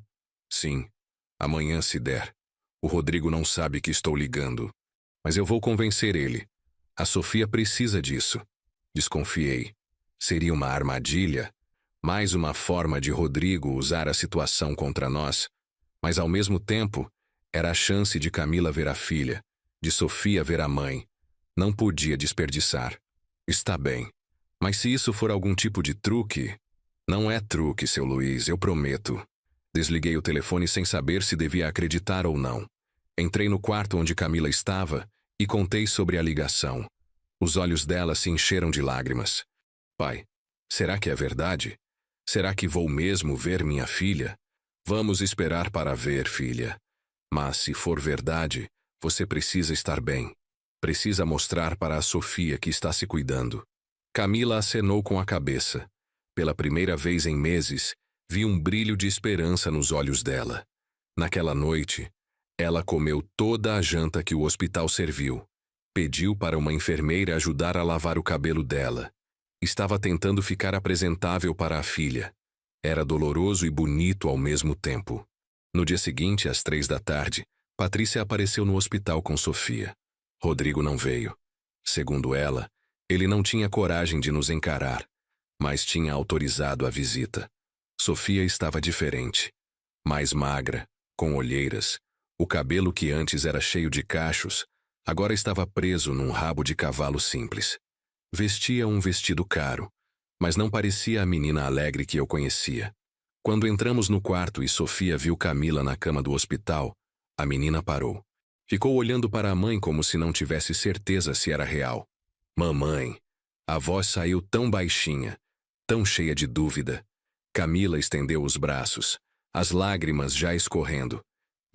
Sim. Amanhã se der. O Rodrigo não sabe que estou ligando. Mas eu vou convencer ele. A Sofia precisa disso. Desconfiei. Seria uma armadilha? Mais uma forma de Rodrigo usar a situação contra nós? Mas ao mesmo tempo, era a chance de Camila ver a filha, de Sofia ver a mãe. Não podia desperdiçar. Está bem. Mas se isso for algum tipo de truque... Não é truque, seu Luiz, eu prometo. Desliguei o telefone sem saber se devia acreditar ou não. Entrei no quarto onde Camila estava e contei sobre a ligação. Os olhos dela se encheram de lágrimas. Pai, será que é verdade? Será que vou mesmo ver minha filha? Vamos esperar para ver, filha. Mas se for verdade, você precisa estar bem. Precisa mostrar para a Sofia que está se cuidando. Camila acenou com a cabeça. Pela primeira vez em meses, vi um brilho de esperança nos olhos dela. Naquela noite, ela comeu toda a janta que o hospital serviu. Pediu para uma enfermeira ajudar a lavar o cabelo dela. Estava tentando ficar apresentável para a filha. Era doloroso e bonito ao mesmo tempo. No dia seguinte, às 3 da tarde, Patrícia apareceu no hospital com Sofia. Rodrigo não veio. Segundo ela, ele não tinha coragem de nos encarar, mas tinha autorizado a visita. Sofia estava diferente. Mais magra, com olheiras. O cabelo que antes era cheio de cachos, agora estava preso num rabo de cavalo simples. Vestia um vestido caro, mas não parecia a menina alegre que eu conhecia. Quando entramos no quarto e Sofia viu Camila na cama do hospital, a menina parou. Ficou olhando para a mãe como se não tivesse certeza se era real. Mamãe. A voz saiu tão baixinha, tão cheia de dúvida. Camila estendeu os braços, as lágrimas já escorrendo.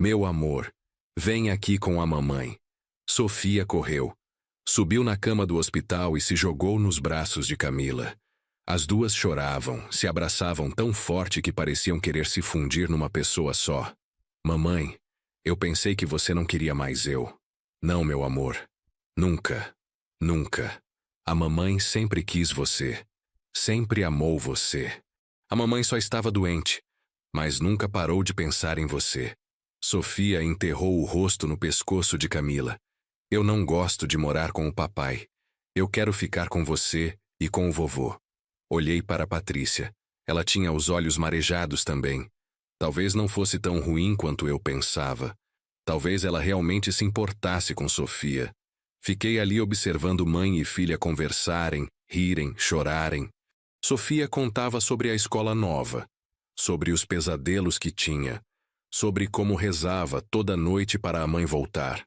Meu amor, vem aqui com a mamãe. Sofia correu. Subiu na cama do hospital e se jogou nos braços de Camila. As duas choravam, se abraçavam tão forte que pareciam querer se fundir numa pessoa só. Mamãe, eu pensei que você não queria mais eu. Não, meu amor. Nunca. Nunca. A mamãe sempre quis você. Sempre amou você. A mamãe só estava doente, mas nunca parou de pensar em você. Sofia enterrou o rosto no pescoço de Camila. Eu não gosto de morar com o papai. Eu quero ficar com você e com o vovô. Olhei para Patrícia. Ela tinha os olhos marejados também. Talvez não fosse tão ruim quanto eu pensava. Talvez ela realmente se importasse com Sofia. Fiquei ali observando mãe e filha conversarem, rirem, chorarem. Sofia contava sobre a escola nova, sobre os pesadelos que tinha, sobre como rezava toda noite para a mãe voltar.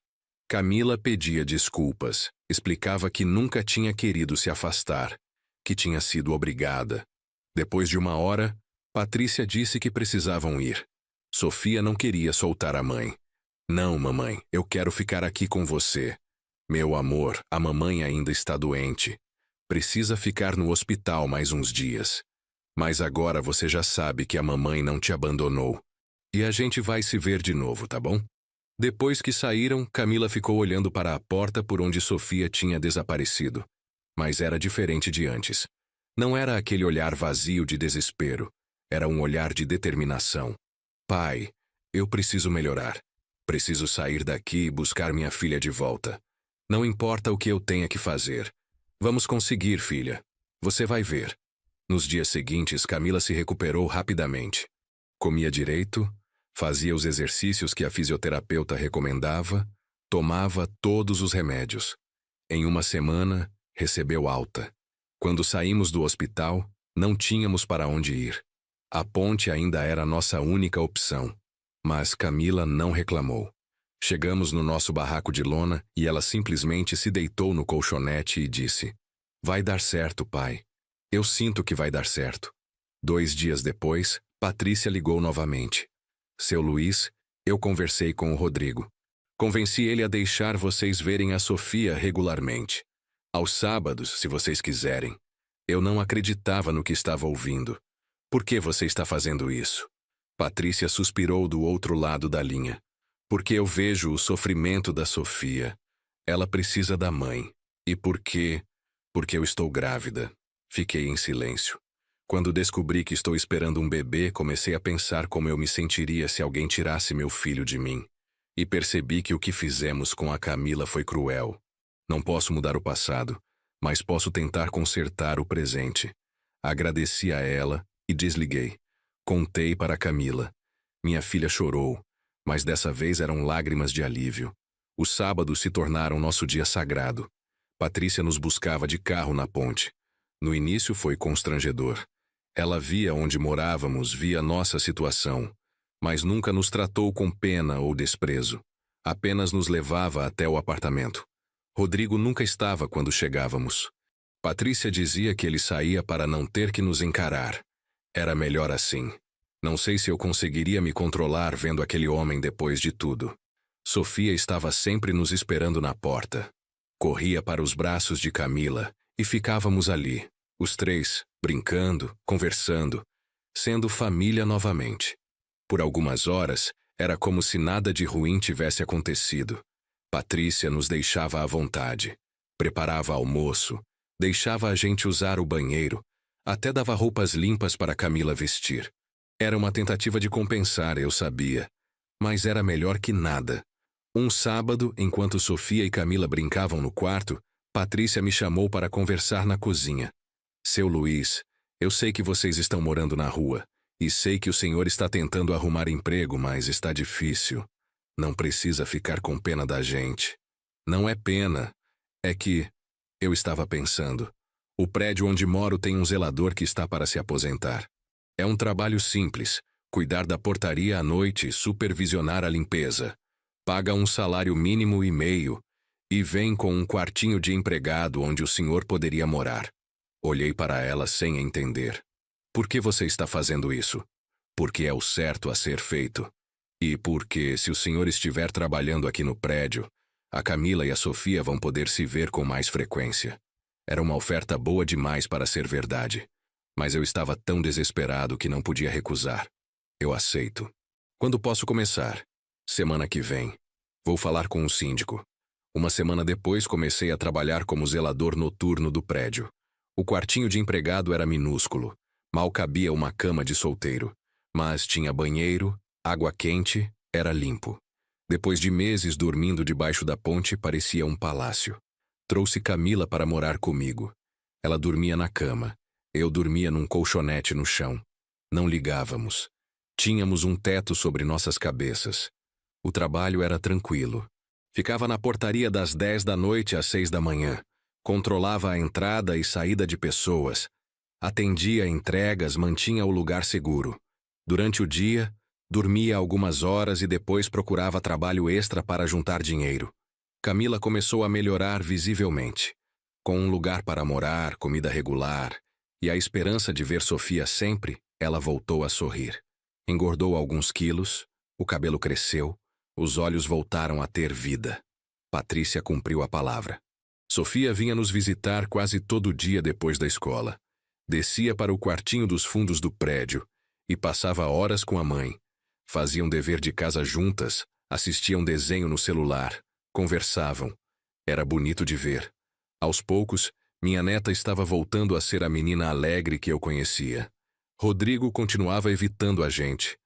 Camila pedia desculpas, explicava que nunca tinha querido se afastar, que tinha sido obrigada. Depois de 1 hora, Patrícia disse que precisavam ir. Sofia não queria soltar a mãe. Não, mamãe, eu quero ficar aqui com você. Meu amor, a mamãe ainda está doente. Precisa ficar no hospital mais uns dias. Mas agora você já sabe que a mamãe não te abandonou. E a gente vai se ver de novo, tá bom? Depois que saíram, Camila ficou olhando para a porta por onde Sofia tinha desaparecido. Mas era diferente de antes. Não era aquele olhar vazio de desespero. Era um olhar de determinação. Pai, eu preciso melhorar. Preciso sair daqui e buscar minha filha de volta. Não importa o que eu tenha que fazer. Vamos conseguir, filha. Você vai ver. Nos dias seguintes, Camila se recuperou rapidamente. Comia direito, fazia os exercícios que a fisioterapeuta recomendava, tomava todos os remédios. Em 1 semana, recebeu alta. Quando saímos do hospital, não tínhamos para onde ir. A ponte ainda era nossa única opção. Mas Camila não reclamou. Chegamos no nosso barraco de lona e ela simplesmente se deitou no colchonete e disse: Vai dar certo, pai. Eu sinto que vai dar certo. 2 dias depois, Patrícia ligou novamente. Seu Luiz, eu conversei com o Rodrigo. Convenci ele a deixar vocês verem a Sofia regularmente. Aos sábados, se vocês quiserem. Eu não acreditava no que estava ouvindo. Por que você está fazendo isso? Patrícia suspirou do outro lado da linha. Porque eu vejo o sofrimento da Sofia. Ela precisa da mãe. E por quê? Porque eu estou grávida. Fiquei em silêncio. Quando descobri que estou esperando um bebê, comecei a pensar como eu me sentiria se alguém tirasse meu filho de mim. E percebi que o que fizemos com a Camila foi cruel. Não posso mudar o passado, mas posso tentar consertar o presente. Agradeci a ela e desliguei. Contei para Camila. Minha filha chorou, mas dessa vez eram lágrimas de alívio. Os sábados se tornaram nosso dia sagrado. Patrícia nos buscava de carro na ponte. No início foi constrangedor. Ela via onde morávamos, via nossa situação, mas nunca nos tratou com pena ou desprezo. Apenas nos levava até o apartamento. Rodrigo nunca estava quando chegávamos. Patrícia dizia que ele saía para não ter que nos encarar. Era melhor assim. Não sei se eu conseguiria me controlar vendo aquele homem depois de tudo. Sofia estava sempre nos esperando na porta. Corria para os braços de Camila e ficávamos ali, os três, brincando, conversando, sendo família novamente. Por algumas horas, era como se nada de ruim tivesse acontecido. Patrícia nos deixava à vontade. Preparava almoço, deixava a gente usar o banheiro, até dava roupas limpas para Camila vestir. Era uma tentativa de compensar, eu sabia, mas era melhor que nada. Um sábado, enquanto Sofia e Camila brincavam no quarto, Patrícia me chamou para conversar na cozinha. Seu Luiz, eu sei que vocês estão morando na rua, e sei que o senhor está tentando arrumar emprego, mas está difícil. Não precisa ficar com pena da gente. Não é pena, é que... Eu estava pensando. O prédio onde moro tem um zelador que está para se aposentar. É um trabalho simples, cuidar da portaria à noite e supervisionar a limpeza. Paga um salário mínimo e meio, e vem com um quartinho de empregado onde o senhor poderia morar. Olhei para ela sem entender. Por que você está fazendo isso? Porque é o certo a ser feito. E porque, se o senhor estiver trabalhando aqui no prédio, a Camila e a Sofia vão poder se ver com mais frequência. Era uma oferta boa demais para ser verdade. Mas eu estava tão desesperado que não podia recusar. Eu aceito. Quando posso começar? Semana que vem. Vou falar com o síndico. 1 semana depois comecei a trabalhar como zelador noturno do prédio. O quartinho de empregado era minúsculo. Mal cabia uma cama de solteiro. Mas tinha banheiro, água quente, era limpo. Depois de meses dormindo debaixo da ponte, parecia um palácio. Trouxe Camila para morar comigo. Ela dormia na cama. Eu dormia num colchonete no chão. Não ligávamos. Tínhamos um teto sobre nossas cabeças. O trabalho era tranquilo. Ficava na portaria das 10 da noite às 6 da manhã. Controlava a entrada e saída de pessoas. Atendia entregas, mantinha o lugar seguro. Durante o dia, dormia algumas horas e depois procurava trabalho extra para juntar dinheiro. Camila começou a melhorar visivelmente. Com um lugar para morar, comida regular e a esperança de ver Sofia sempre, ela voltou a sorrir. Engordou alguns quilos, o cabelo cresceu, os olhos voltaram a ter vida. Patrícia cumpriu a palavra. Sofia vinha nos visitar quase todo dia depois da escola. Descia para o quartinho dos fundos do prédio e passava horas com a mãe. Faziam dever de casa juntas, assistiam desenho no celular, conversavam. Era bonito de ver. Aos poucos, minha neta estava voltando a ser a menina alegre que eu conhecia. Rodrigo continuava evitando a gente.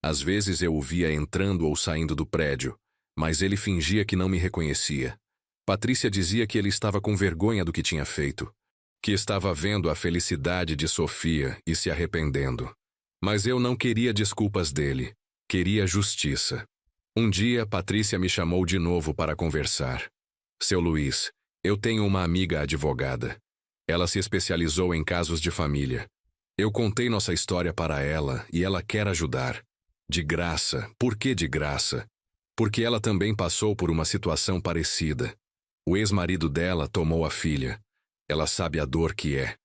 Às vezes eu o via entrando ou saindo do prédio, mas ele fingia que não me reconhecia. Patrícia dizia que ele estava com vergonha do que tinha feito, que estava vendo a felicidade de Sofia e se arrependendo. Mas eu não queria desculpas dele, queria justiça. Um dia, Patrícia me chamou de novo para conversar. Seu Luiz, eu tenho uma amiga advogada. Ela se especializou em casos de família. Eu contei nossa história para ela e ela quer ajudar. De graça. Por que de graça? Porque ela também passou por uma situação parecida. O ex-marido dela tomou a filha. Ela sabe a dor que é.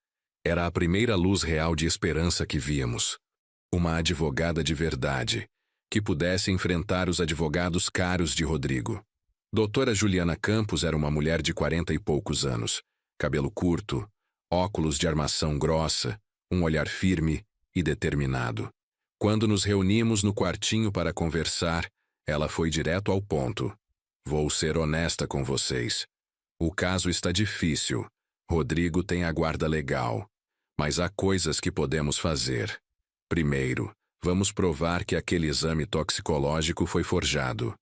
Era a primeira luz real de esperança que víamos. Uma advogada de verdade, que pudesse enfrentar os advogados caros de Rodrigo. Doutora Juliana Campos era uma mulher de 40 e poucos anos, cabelo curto, óculos de armação grossa, um olhar firme e determinado. Quando nos reunimos no quartinho para conversar, ela foi direto ao ponto. Vou ser honesta com vocês. O caso está difícil. Rodrigo tem a guarda legal. Mas há coisas que podemos fazer. Primeiro, vamos provar que aquele exame toxicológico foi forjado.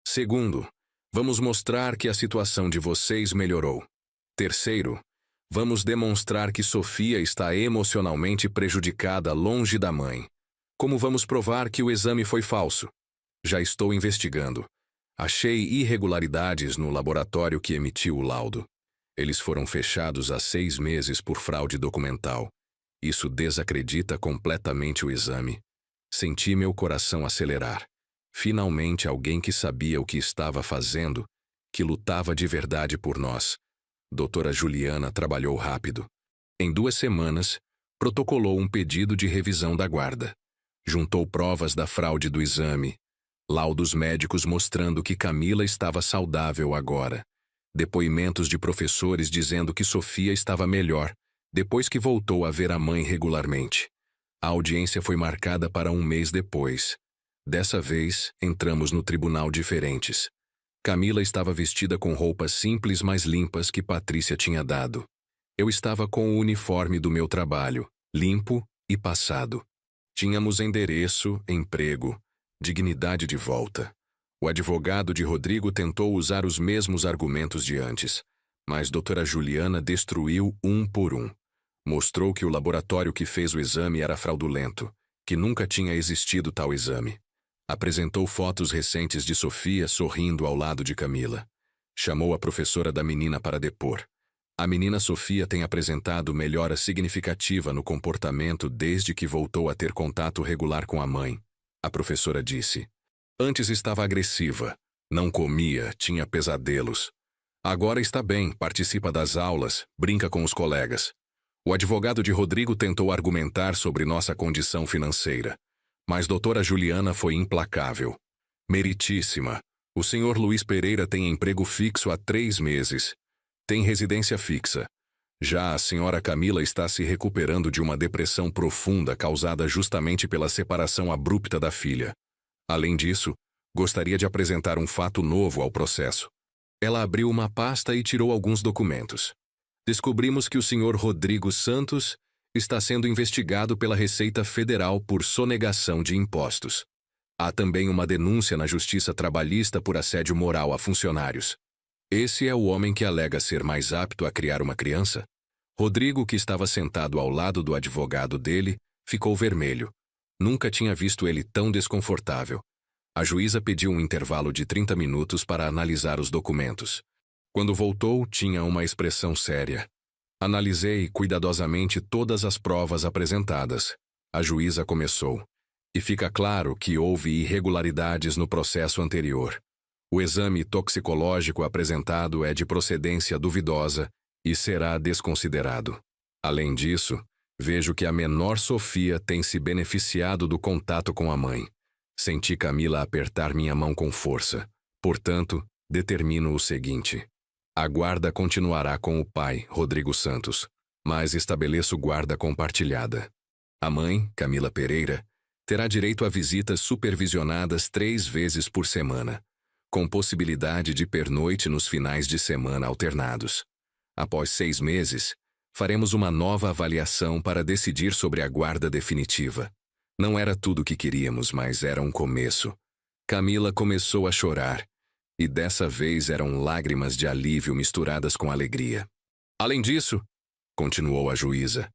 Segundo, vamos mostrar que a situação de vocês melhorou. Terceiro, vamos demonstrar que Sofia está emocionalmente prejudicada longe da mãe. Como vamos provar que o exame foi falso? Já estou investigando. Achei irregularidades no laboratório que emitiu o laudo. Eles foram fechados há 6 meses por fraude documental. Isso desacredita completamente o exame. Senti meu coração acelerar. Finalmente alguém que sabia o que estava fazendo, que lutava de verdade por nós. Doutora Juliana trabalhou rápido. Em 2 semanas, protocolou um pedido de revisão da guarda. Juntou provas da fraude do exame, laudos médicos mostrando que Camila estava saudável agora, depoimentos de professores dizendo que Sofia estava melhor, depois que voltou a ver a mãe regularmente. A audiência foi marcada para 1 mês depois. Dessa vez, entramos no tribunal diferentes. Camila estava vestida com roupas simples mais limpas que Patrícia tinha dado. Eu estava com o uniforme do meu trabalho, limpo e passado. Tínhamos endereço, emprego, dignidade de volta. O advogado de Rodrigo tentou usar os mesmos argumentos de antes, mas doutora Juliana destruiu um por um. Mostrou que o laboratório que fez o exame era fraudulento, que nunca tinha existido tal exame. Apresentou fotos recentes de Sofia sorrindo ao lado de Camila. Chamou a professora da menina para depor. A menina Sofia tem apresentado melhora significativa no comportamento desde que voltou a ter contato regular com a mãe. A professora disse. Antes estava agressiva, não comia, tinha pesadelos. Agora está bem, participa das aulas, brinca com os colegas. O advogado de Rodrigo tentou argumentar sobre nossa condição financeira, mas doutora Juliana foi implacável. Meritíssima, o senhor Luiz Pereira tem emprego fixo há 3 meses. Tem residência fixa. Já a senhora Camila está se recuperando de uma depressão profunda causada justamente pela separação abrupta da filha. Além disso, gostaria de apresentar um fato novo ao processo. Ela abriu uma pasta e tirou alguns documentos. Descobrimos que o senhor Rodrigo Santos está sendo investigado pela Receita Federal por sonegação de impostos. Há também uma denúncia na Justiça Trabalhista por assédio moral a funcionários. Esse é o homem que alega ser mais apto a criar uma criança? Rodrigo, que estava sentado ao lado do advogado dele, ficou vermelho. Nunca tinha visto ele tão desconfortável. A juíza pediu um intervalo de 30 minutos para analisar os documentos. Quando voltou, tinha uma expressão séria. Analisei cuidadosamente todas as provas apresentadas. A juíza começou. E fica claro que houve irregularidades no processo anterior. O exame toxicológico apresentado é de procedência duvidosa e será desconsiderado. Além disso, vejo que a menor Sofia tem se beneficiado do contato com a mãe. Senti Camila apertar minha mão com força. Portanto, determino o seguinte: a guarda continuará com o pai, Rodrigo Santos, mas estabeleço guarda compartilhada. A mãe, Camila Pereira, terá direito a visitas supervisionadas 3 vezes por semana, com possibilidade de pernoite nos finais de semana alternados. Após 6 meses, faremos uma nova avaliação para decidir sobre a guarda definitiva. Não era tudo o que queríamos, mas era um começo. Camila começou a chorar, e dessa vez eram lágrimas de alívio misturadas com alegria. Além disso, continuou a juíza,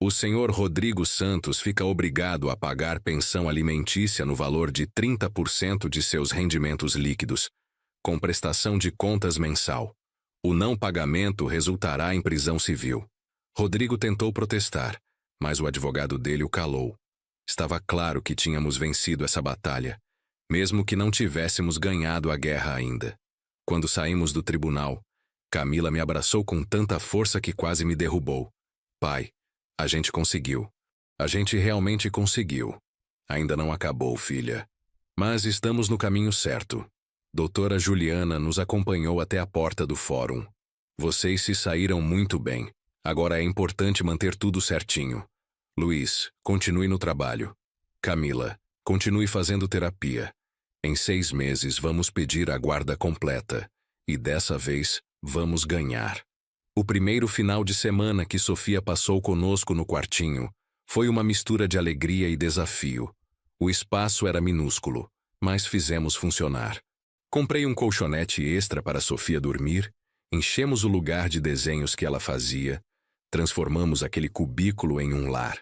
o senhor Rodrigo Santos fica obrigado a pagar pensão alimentícia no valor de 30% de seus rendimentos líquidos, com prestação de contas mensal. O não pagamento resultará em prisão civil. Rodrigo tentou protestar, mas o advogado dele o calou. Estava claro que tínhamos vencido essa batalha, mesmo que não tivéssemos ganhado a guerra ainda. Quando saímos do tribunal, Camila me abraçou com tanta força que quase me derrubou. Pai, a gente conseguiu. A gente realmente conseguiu. Ainda não acabou, filha. Mas estamos no caminho certo. Doutora Juliana nos acompanhou até a porta do fórum. Vocês se saíram muito bem. Agora é importante manter tudo certinho. Luiz, continue no trabalho. Camila, continue fazendo terapia. Em 6 meses vamos pedir a guarda completa. E dessa vez, vamos ganhar. O primeiro final de semana que Sofia passou conosco no quartinho foi uma mistura de alegria e desafio. O espaço era minúsculo, mas fizemos funcionar. Comprei um colchonete extra para Sofia dormir, enchemos o lugar de desenhos que ela fazia, transformamos aquele cubículo em um lar.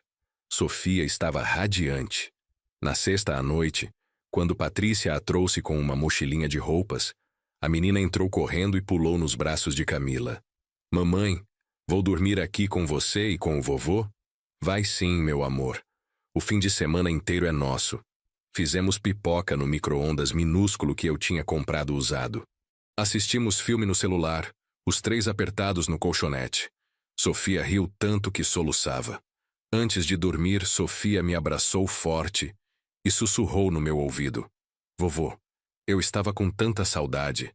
Sofia estava radiante. Na sexta à noite, quando Patrícia a trouxe com uma mochilinha de roupas, a menina entrou correndo e pulou nos braços de Camila. Mamãe, vou dormir aqui com você e com o vovô? Vai sim, meu amor. O fim de semana inteiro é nosso. Fizemos pipoca no micro-ondas minúsculo que eu tinha comprado usado. Assistimos filme no celular, os 3 apertados no colchonete. Sofia riu tanto que soluçava. Antes de dormir, Sofia me abraçou forte e sussurrou no meu ouvido. Vovô, eu estava com tanta saudade.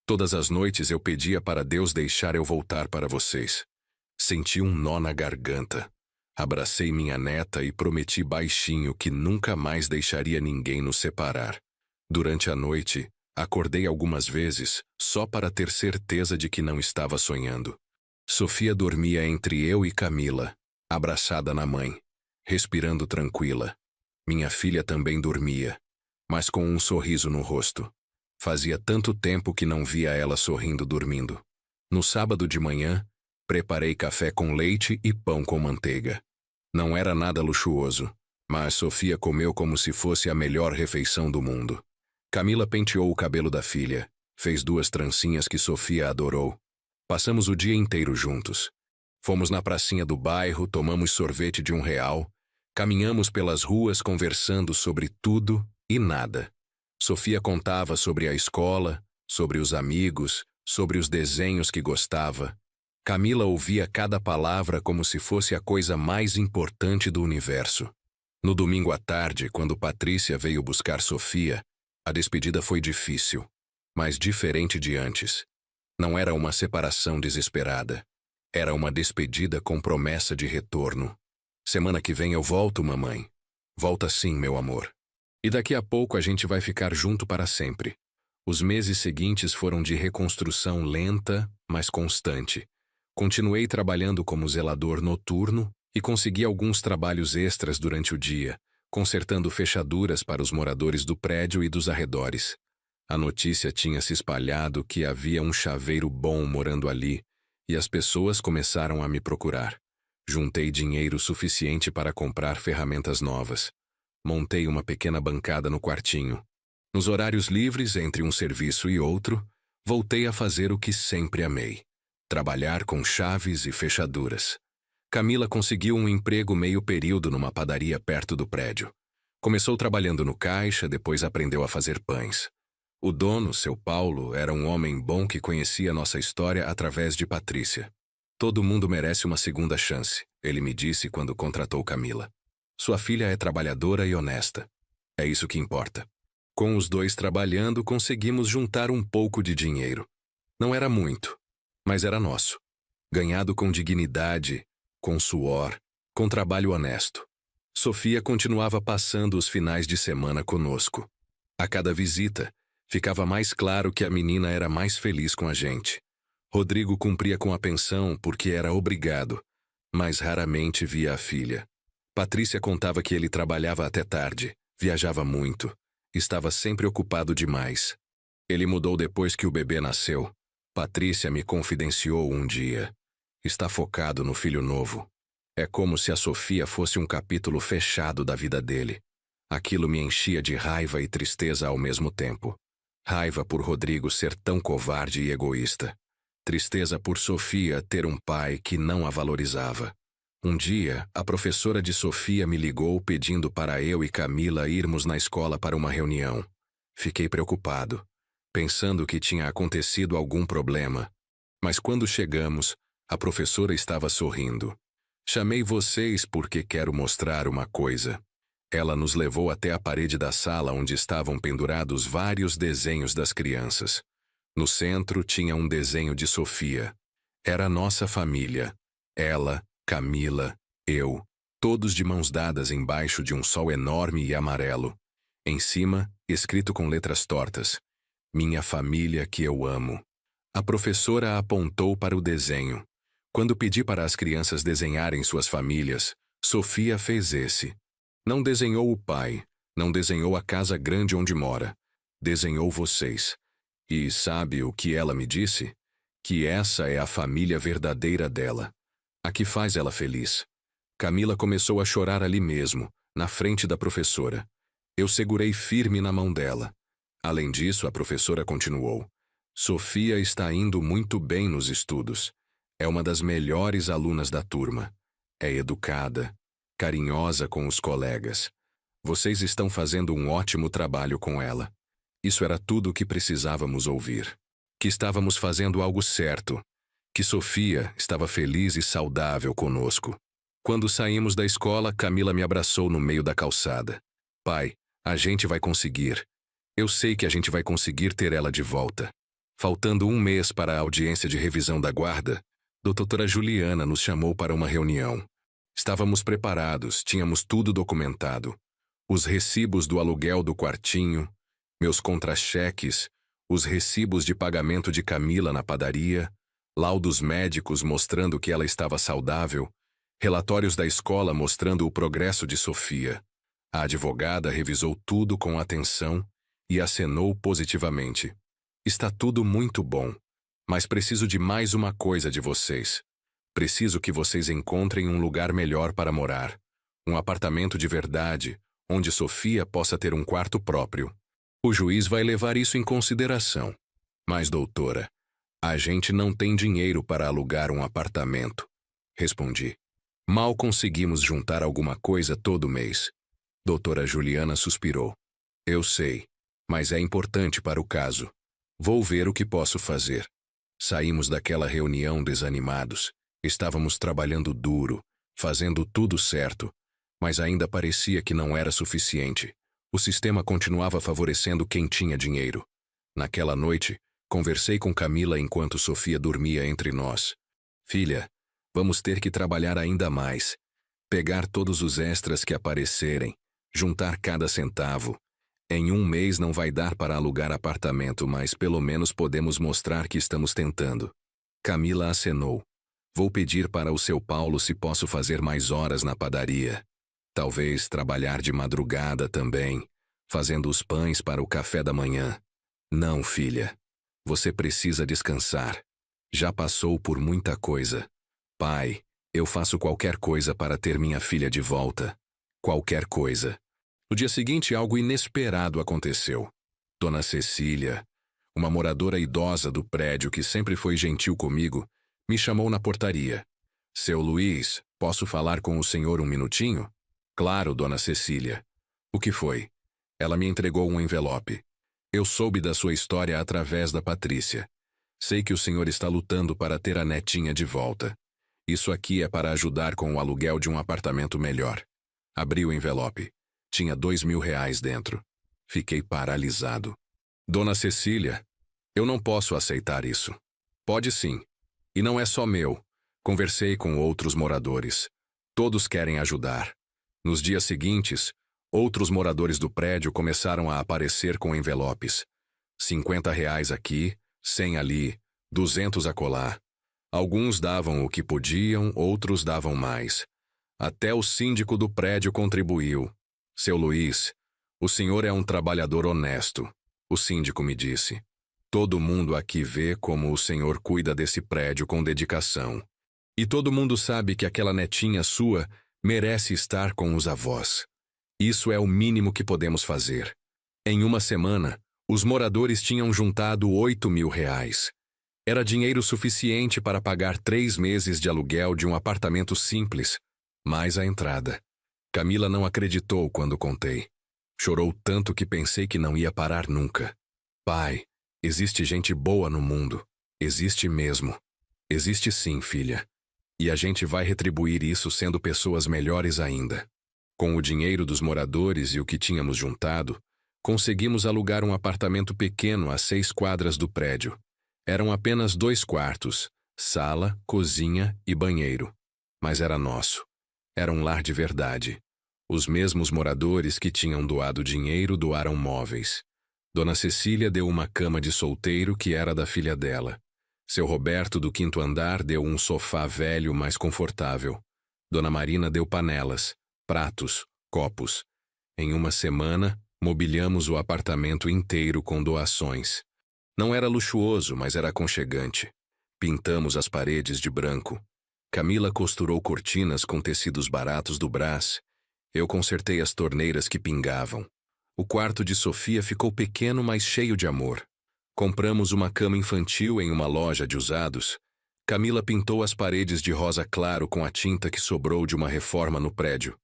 Todas as noites eu pedia para Deus deixar eu voltar para vocês. Senti um nó na garganta. Abracei minha neta e prometi baixinho que nunca mais deixaria ninguém nos separar. Durante a noite, acordei algumas vezes só para ter certeza de que não estava sonhando. Sofia dormia entre eu e Camila, abraçada na mãe, respirando tranquila. Minha filha também dormia, mas com um sorriso no rosto. Fazia tanto tempo que não via ela sorrindo dormindo. No sábado de manhã, preparei café com leite e pão com manteiga. Não era nada luxuoso, mas Sofia comeu como se fosse a melhor refeição do mundo. Camila penteou o cabelo da filha, fez 2 trancinhas que Sofia adorou. Passamos o dia inteiro juntos. Fomos na pracinha do bairro, tomamos sorvete de R$1, caminhamos pelas ruas conversando sobre tudo e nada. Sofia contava sobre a escola, sobre os amigos, sobre os desenhos que gostava. Camila ouvia cada palavra como se fosse a coisa mais importante do universo. No domingo à tarde, quando Patrícia veio buscar Sofia, a despedida foi difícil, mas diferente de antes. Não era uma separação desesperada. Era uma despedida com promessa de retorno. Semana que vem eu volto, mamãe. Volta sim, meu amor. E daqui a pouco a gente vai ficar junto para sempre. Os meses seguintes foram de reconstrução lenta, mas constante. Continuei trabalhando como zelador noturno e consegui alguns trabalhos extras durante o dia, consertando fechaduras para os moradores do prédio e dos arredores. A notícia tinha se espalhado que havia um chaveiro bom morando ali, e as pessoas começaram a me procurar. Juntei dinheiro suficiente para comprar ferramentas novas. Montei uma pequena bancada no quartinho. Nos horários livres, entre um serviço e outro, voltei a fazer o que sempre amei: trabalhar com chaves e fechaduras. Camila conseguiu um emprego meio período numa padaria perto do prédio. Começou trabalhando no caixa, depois aprendeu a fazer pães. O dono, seu Paulo, era um homem bom que conhecia nossa história através de Patrícia. Todo mundo merece uma segunda chance, ele me disse quando contratou Camila. Sua filha é trabalhadora e honesta. É isso que importa. Com os dois trabalhando, conseguimos juntar um pouco de dinheiro. Não era muito, mas era nosso. Ganhado com dignidade, com suor, com trabalho honesto. Sofia continuava passando os finais de semana conosco. A cada visita, ficava mais claro que a menina era mais feliz com a gente. Rodrigo cumpria com a pensão porque era obrigado, mas raramente via a filha. Patrícia contava que ele trabalhava até tarde, viajava muito, estava sempre ocupado demais. Ele mudou depois que o bebê nasceu. Patrícia me confidenciou um dia. Está focado no filho novo. É como se a Sofia fosse um capítulo fechado da vida dele. Aquilo me enchia de raiva e tristeza ao mesmo tempo. Raiva por Rodrigo ser tão covarde e egoísta. Tristeza por Sofia ter um pai que não a valorizava. Um dia, a professora de Sofia me ligou pedindo para eu e Camila irmos na escola para uma reunião. Fiquei preocupado, pensando que tinha acontecido algum problema. Mas quando chegamos, a professora estava sorrindo. Chamei vocês porque quero mostrar uma coisa. Ela nos levou até a parede da sala onde estavam pendurados vários desenhos das crianças. No centro tinha um desenho de Sofia. Era a nossa família. Ela, Camila, eu, todos de mãos dadas embaixo de um sol enorme e amarelo. Em cima, escrito com letras tortas: Minha família que eu amo. A professora apontou para o desenho. Quando pedi para as crianças desenharem suas famílias, Sofia fez esse. Não desenhou o pai, não desenhou a casa grande onde mora. Desenhou vocês. E sabe o que ela me disse? Que essa é a família verdadeira dela. A que faz ela feliz. Camila começou a chorar ali mesmo, na frente da professora. Eu segurei firme na mão dela. Além disso, a professora continuou. Sofia está indo muito bem nos estudos. É uma das melhores alunas da turma. É educada, carinhosa com os colegas. Vocês estão fazendo um ótimo trabalho com ela. Isso era tudo o que precisávamos ouvir. Que estávamos fazendo algo certo. Que Sofia estava feliz e saudável conosco. Quando saímos da escola, Camila me abraçou no meio da calçada. Pai, a gente vai conseguir. Eu sei que a gente vai conseguir ter ela de volta. Faltando um mês para a audiência de revisão da guarda, doutora Juliana nos chamou para uma reunião. Estávamos preparados, tínhamos tudo documentado. Os recibos do aluguel do quartinho, meus contra-cheques, os recibos de pagamento de Camila na padaria, laudos médicos mostrando que ela estava saudável, relatórios da escola mostrando o progresso de Sofia. A advogada revisou tudo com atenção e acenou positivamente. Está tudo muito bom, mas preciso de mais uma coisa de vocês. Preciso que vocês encontrem um lugar melhor para morar. Um apartamento de verdade, onde Sofia possa ter um quarto próprio. O juiz vai levar isso em consideração. Mas, doutora, a gente não tem dinheiro para alugar um apartamento, respondi. Mal conseguimos juntar alguma coisa todo mês. Doutora Juliana suspirou. Eu sei, mas é importante para o caso. Vou ver o que posso fazer. Saímos daquela reunião desanimados. Estávamos trabalhando duro, fazendo tudo certo, mas ainda parecia que não era suficiente. O sistema continuava favorecendo quem tinha dinheiro. Naquela noite, conversei com Camila enquanto Sofia dormia entre nós. Filha, vamos ter que trabalhar ainda mais. Pegar todos os extras que aparecerem, juntar cada centavo. Em um mês não vai dar para alugar apartamento, mas pelo menos podemos mostrar que estamos tentando. Camila acenou. Vou pedir para o seu Paulo se posso fazer mais horas na padaria. Talvez trabalhar de madrugada também, fazendo os pães para o café da manhã. Não, filha. Você precisa descansar. Já passou por muita coisa. Pai, eu faço qualquer coisa para ter minha filha de volta. Qualquer coisa. No dia seguinte, algo inesperado aconteceu. Dona Cecília, uma moradora idosa do prédio que sempre foi gentil comigo, me chamou na portaria. Seu Luiz, posso falar com o senhor um minutinho? Claro, Dona Cecília. O que foi? Ela me entregou um envelope. Eu soube da sua história através da Patrícia. Sei que o senhor está lutando para ter a netinha de volta. Isso aqui é para ajudar com o aluguel de um apartamento melhor. Abri o envelope. Tinha R$ 2.000 dentro. Fiquei paralisado. Dona Cecília, eu não posso aceitar isso. Pode sim. E não é só meu. Conversei com outros moradores. Todos querem ajudar. Nos dias seguintes, outros moradores do prédio começaram a aparecer com envelopes. R$ 50 aqui, 100 ali, 200 acolá. Alguns davam o que podiam, outros davam mais. Até o síndico do prédio contribuiu. Seu Luiz, o senhor é um trabalhador honesto, o síndico me disse. Todo mundo aqui vê como o senhor cuida desse prédio com dedicação. E todo mundo sabe que aquela netinha sua merece estar com os avós. Isso é o mínimo que podemos fazer. Em uma semana, os moradores tinham juntado R$ 8.000. Era dinheiro suficiente para pagar 3 meses de aluguel de um apartamento simples, mais a entrada. Camila não acreditou quando contei. Chorou tanto que pensei que não ia parar nunca. Pai, existe gente boa no mundo. Existe mesmo. Existe sim, filha. E a gente vai retribuir isso sendo pessoas melhores ainda. Com o dinheiro dos moradores e o que tínhamos juntado, conseguimos alugar um apartamento pequeno a 6 quadras do prédio. Eram apenas 2 quartos, sala, cozinha e banheiro. Mas era nosso. Era um lar de verdade. Os mesmos moradores que tinham doado dinheiro doaram móveis. Dona Cecília deu uma cama de solteiro que era da filha dela. Seu Roberto, do 5º andar, deu um sofá velho mais confortável. Dona Marina deu panelas, pratos, copos. Em uma semana, mobiliamos o apartamento inteiro com doações. Não era luxuoso, mas era aconchegante. Pintamos as paredes de branco. Camila costurou cortinas com tecidos baratos do Brás. Eu consertei as torneiras que pingavam. O quarto de Sofia ficou pequeno, mas cheio de amor. Compramos uma cama infantil em uma loja de usados. Camila pintou as paredes de rosa claro com a tinta que sobrou de uma reforma no prédio.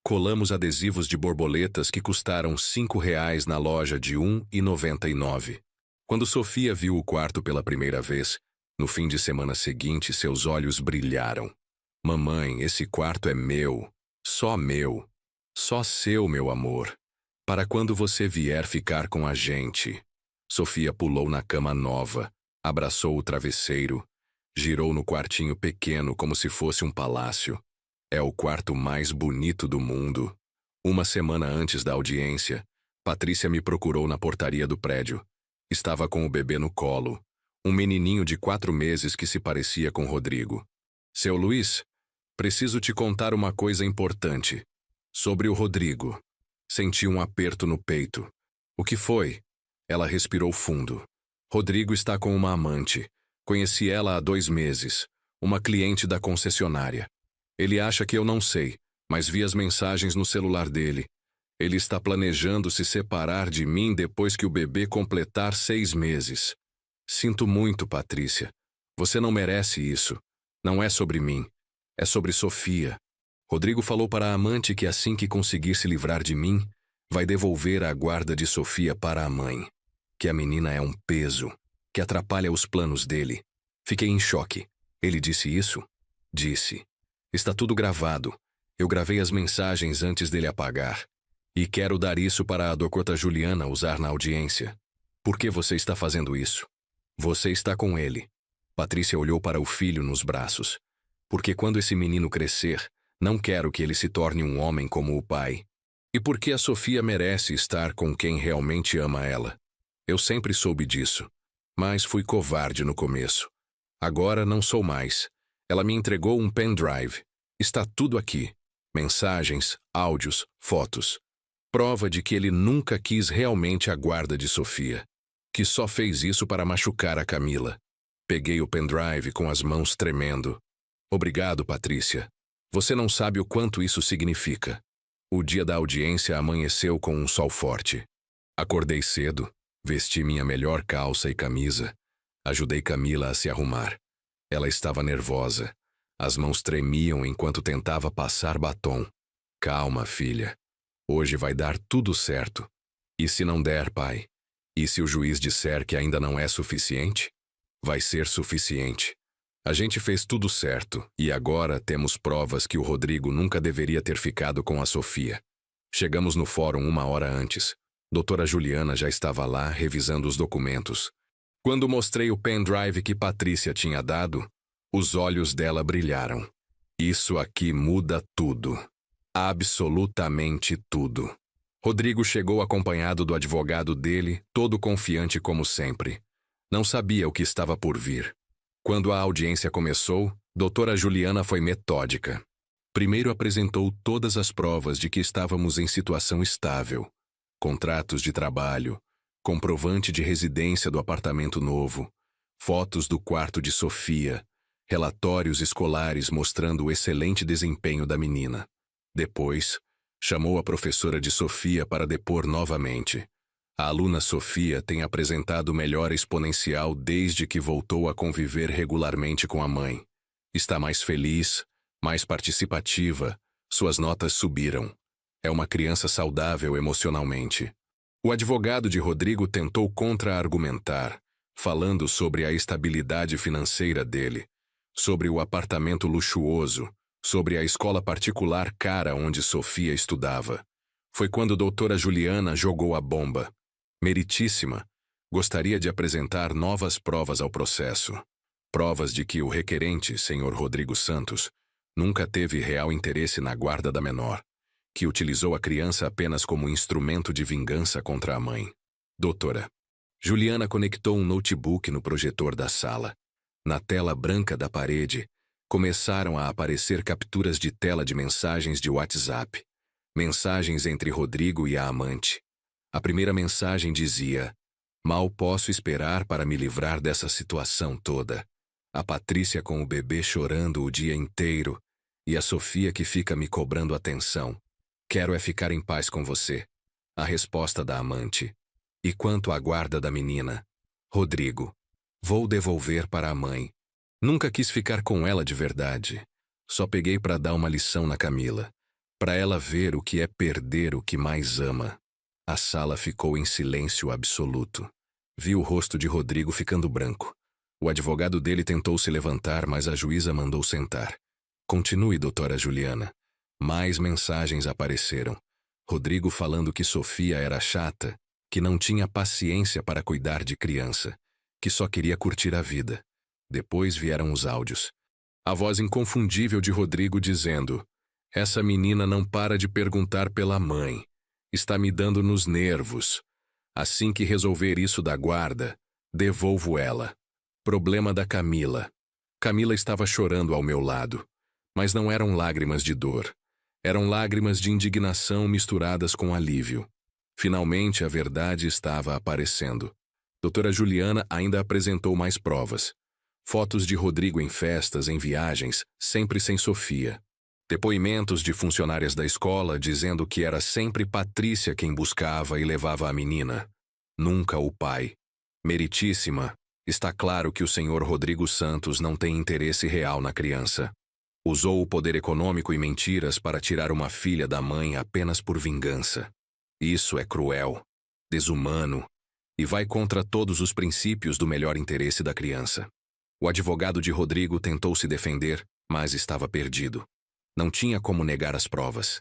Colamos adesivos de borboletas que custaram R$ 5 na loja de R$ 1,99. Quando Sofia viu o quarto pela primeira vez, no fim de semana seguinte, seus olhos brilharam. Mamãe, esse quarto é meu. Só meu. Só seu, meu amor. Para quando você vier ficar com a gente. Sofia pulou na cama nova, abraçou o travesseiro, girou no quartinho pequeno como se fosse um palácio. É o quarto mais bonito do mundo. Uma semana antes da audiência, Patrícia me procurou na portaria do prédio. Estava com o bebê no colo, um menininho de 4 meses que se parecia com Rodrigo. Seu Luiz, preciso te contar uma coisa importante. Sobre o Rodrigo. Senti um aperto no peito. O que foi? Ela respirou fundo. Rodrigo está com uma amante. Conheci ela há 2 meses. Uma cliente da concessionária. Ele acha que eu não sei, mas vi as mensagens no celular dele. Ele está planejando se separar de mim depois que o bebê completar 6 meses. Sinto muito, Patrícia. Você não merece isso. Não é sobre mim. É sobre Sofia. Rodrigo falou para a amante que assim que conseguir se livrar de mim, vai devolver a guarda de Sofia para a mãe. Que a menina é um peso, que atrapalha os planos dele. Fiquei em choque. Ele disse isso? Disse. Está tudo gravado. Eu gravei as mensagens antes dele apagar. E quero dar isso para a Dr. Juliana usar na audiência. Por que você está fazendo isso? Você está com ele. Patrícia olhou para o filho nos braços. Porque quando esse menino crescer, não quero que ele se torne um homem como o pai. E porque a Sofia merece estar com quem realmente ama ela. Eu sempre soube disso. Mas fui covarde no começo. Agora não sou mais. Ela me entregou um pendrive. Está tudo aqui. Mensagens, áudios, fotos. Prova de que ele nunca quis realmente a guarda de Sofia. Que só fez isso para machucar a Camila. Peguei o pendrive com as mãos tremendo. Obrigado, Patrícia. Você não sabe o quanto isso significa. O dia da audiência amanheceu com um sol forte. Acordei cedo, vesti minha melhor calça e camisa. Ajudei Camila a se arrumar. Ela estava nervosa. As mãos tremiam enquanto tentava passar batom. Calma, filha. Hoje vai dar tudo certo. E se não der, pai? E se o juiz disser que ainda não é suficiente? Vai ser suficiente. A gente fez tudo certo e agora temos provas que o Rodrigo nunca deveria ter ficado com a Sofia. Chegamos no fórum 1 hora antes. Doutora Juliana já estava lá revisando os documentos. Quando mostrei o pendrive que Patrícia tinha dado, os olhos dela brilharam. Isso aqui muda tudo. Absolutamente tudo. Rodrigo chegou acompanhado do advogado dele, todo confiante como sempre. Não sabia o que estava por vir. Quando a audiência começou, doutora Juliana foi metódica. Primeiro apresentou todas as provas de que estávamos em situação estável. Contratos de trabalho, comprovante de residência do apartamento novo, fotos do quarto de Sofia, relatórios escolares mostrando o excelente desempenho da menina. Depois, chamou a professora de Sofia para depor novamente. A aluna Sofia tem apresentado melhora exponencial desde que voltou a conviver regularmente com a mãe. Está mais feliz, mais participativa, suas notas subiram. É uma criança saudável emocionalmente. O advogado de Rodrigo tentou contra-argumentar, falando sobre a estabilidade financeira dele, sobre o apartamento luxuoso, sobre a escola particular cara onde Sofia estudava. Foi quando doutora Juliana jogou a bomba. Meritíssima, gostaria de apresentar novas provas ao processo. Provas de que o requerente, senhor Rodrigo Santos, nunca teve real interesse na guarda da menor, que utilizou a criança apenas como instrumento de vingança contra a mãe. Doutora. Juliana conectou um notebook no projetor da sala. Na tela branca da parede, começaram a aparecer capturas de tela de mensagens de WhatsApp. Mensagens entre Rodrigo e a amante. A primeira mensagem dizia: "Mal posso esperar para me livrar dessa situação toda. A Patrícia com o bebê chorando o dia inteiro e a Sofia que fica me cobrando atenção. Quero é ficar em paz com você." A resposta da amante. "E quanto à guarda da menina? Rodrigo, vou devolver para a mãe. Nunca quis ficar com ela de verdade. Só peguei para dar uma lição na Camila, para ela ver o que é perder o que mais ama." A sala ficou em silêncio absoluto. Vi o rosto de Rodrigo ficando branco. O advogado dele tentou se levantar, mas a juíza mandou sentar. "Continue, doutora Juliana." Mais mensagens apareceram. Rodrigo falando que Sofia era chata, que não tinha paciência para cuidar de criança, que só queria curtir a vida. Depois vieram os áudios. A voz inconfundível de Rodrigo dizendo: "Essa menina não para de perguntar pela mãe. Está me dando nos nervos. Assim que resolver isso da guarda, devolvo ela. Problema da Camila." Camila estava chorando ao meu lado, mas não eram lágrimas de dor. Eram lágrimas de indignação misturadas com alívio. Finalmente a verdade estava aparecendo. Doutora Juliana ainda apresentou mais provas. Fotos de Rodrigo em festas, em viagens, sempre sem Sofia. Depoimentos de funcionárias da escola dizendo que era sempre Patrícia quem buscava e levava a menina. Nunca o pai. Meritíssima, está claro que o senhor Rodrigo Santos não tem interesse real na criança. Usou o poder econômico e mentiras para tirar uma filha da mãe apenas por vingança. Isso é cruel, desumano e vai contra todos os princípios do melhor interesse da criança. O advogado de Rodrigo tentou se defender, mas estava perdido. Não tinha como negar as provas.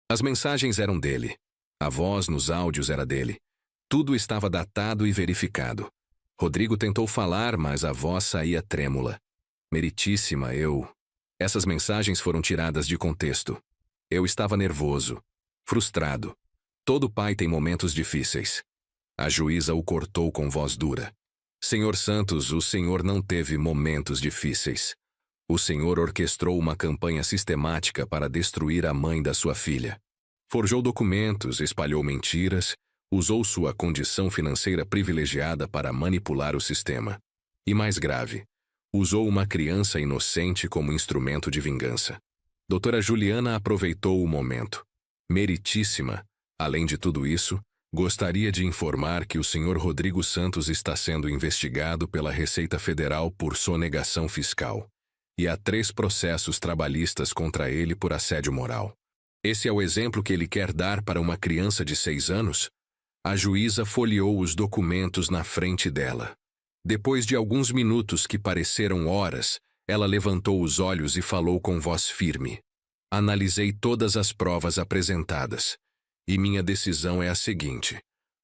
As mensagens eram dele. A voz nos áudios era dele. Tudo estava datado e verificado. Rodrigo tentou falar, mas a voz saía trêmula. Meritíssima, Essas mensagens foram tiradas de contexto. Eu estava nervoso, frustrado. Todo pai tem momentos difíceis. A juíza o cortou com voz dura. "Senhor Santos, o senhor não teve momentos difíceis. O senhor orquestrou uma campanha sistemática para destruir a mãe da sua filha. Forjou documentos, espalhou mentiras, usou sua condição financeira privilegiada para manipular o sistema. E mais grave, usou uma criança inocente como instrumento de vingança." Doutora Juliana aproveitou o momento. Meritíssima, além de tudo isso, gostaria de informar que o senhor Rodrigo Santos está sendo investigado pela Receita Federal por sonegação fiscal. E há 3 processos trabalhistas contra ele por assédio moral. Esse é o exemplo que ele quer dar para uma criança de 6 anos? A juíza folheou os documentos na frente dela. Depois de alguns minutos que pareceram horas, ela levantou os olhos e falou com voz firme. Analisei todas as provas apresentadas, e minha decisão é a seguinte.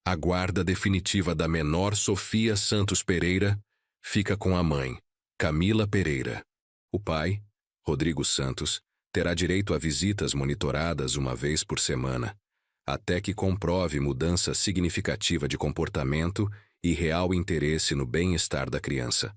A guarda definitiva da menor Sofia Santos Pereira fica com a mãe, Camila Pereira. O pai, Rodrigo Santos, terá direito a visitas monitoradas uma vez por semana, até que comprove mudança significativa de comportamento e real interesse no bem-estar da criança.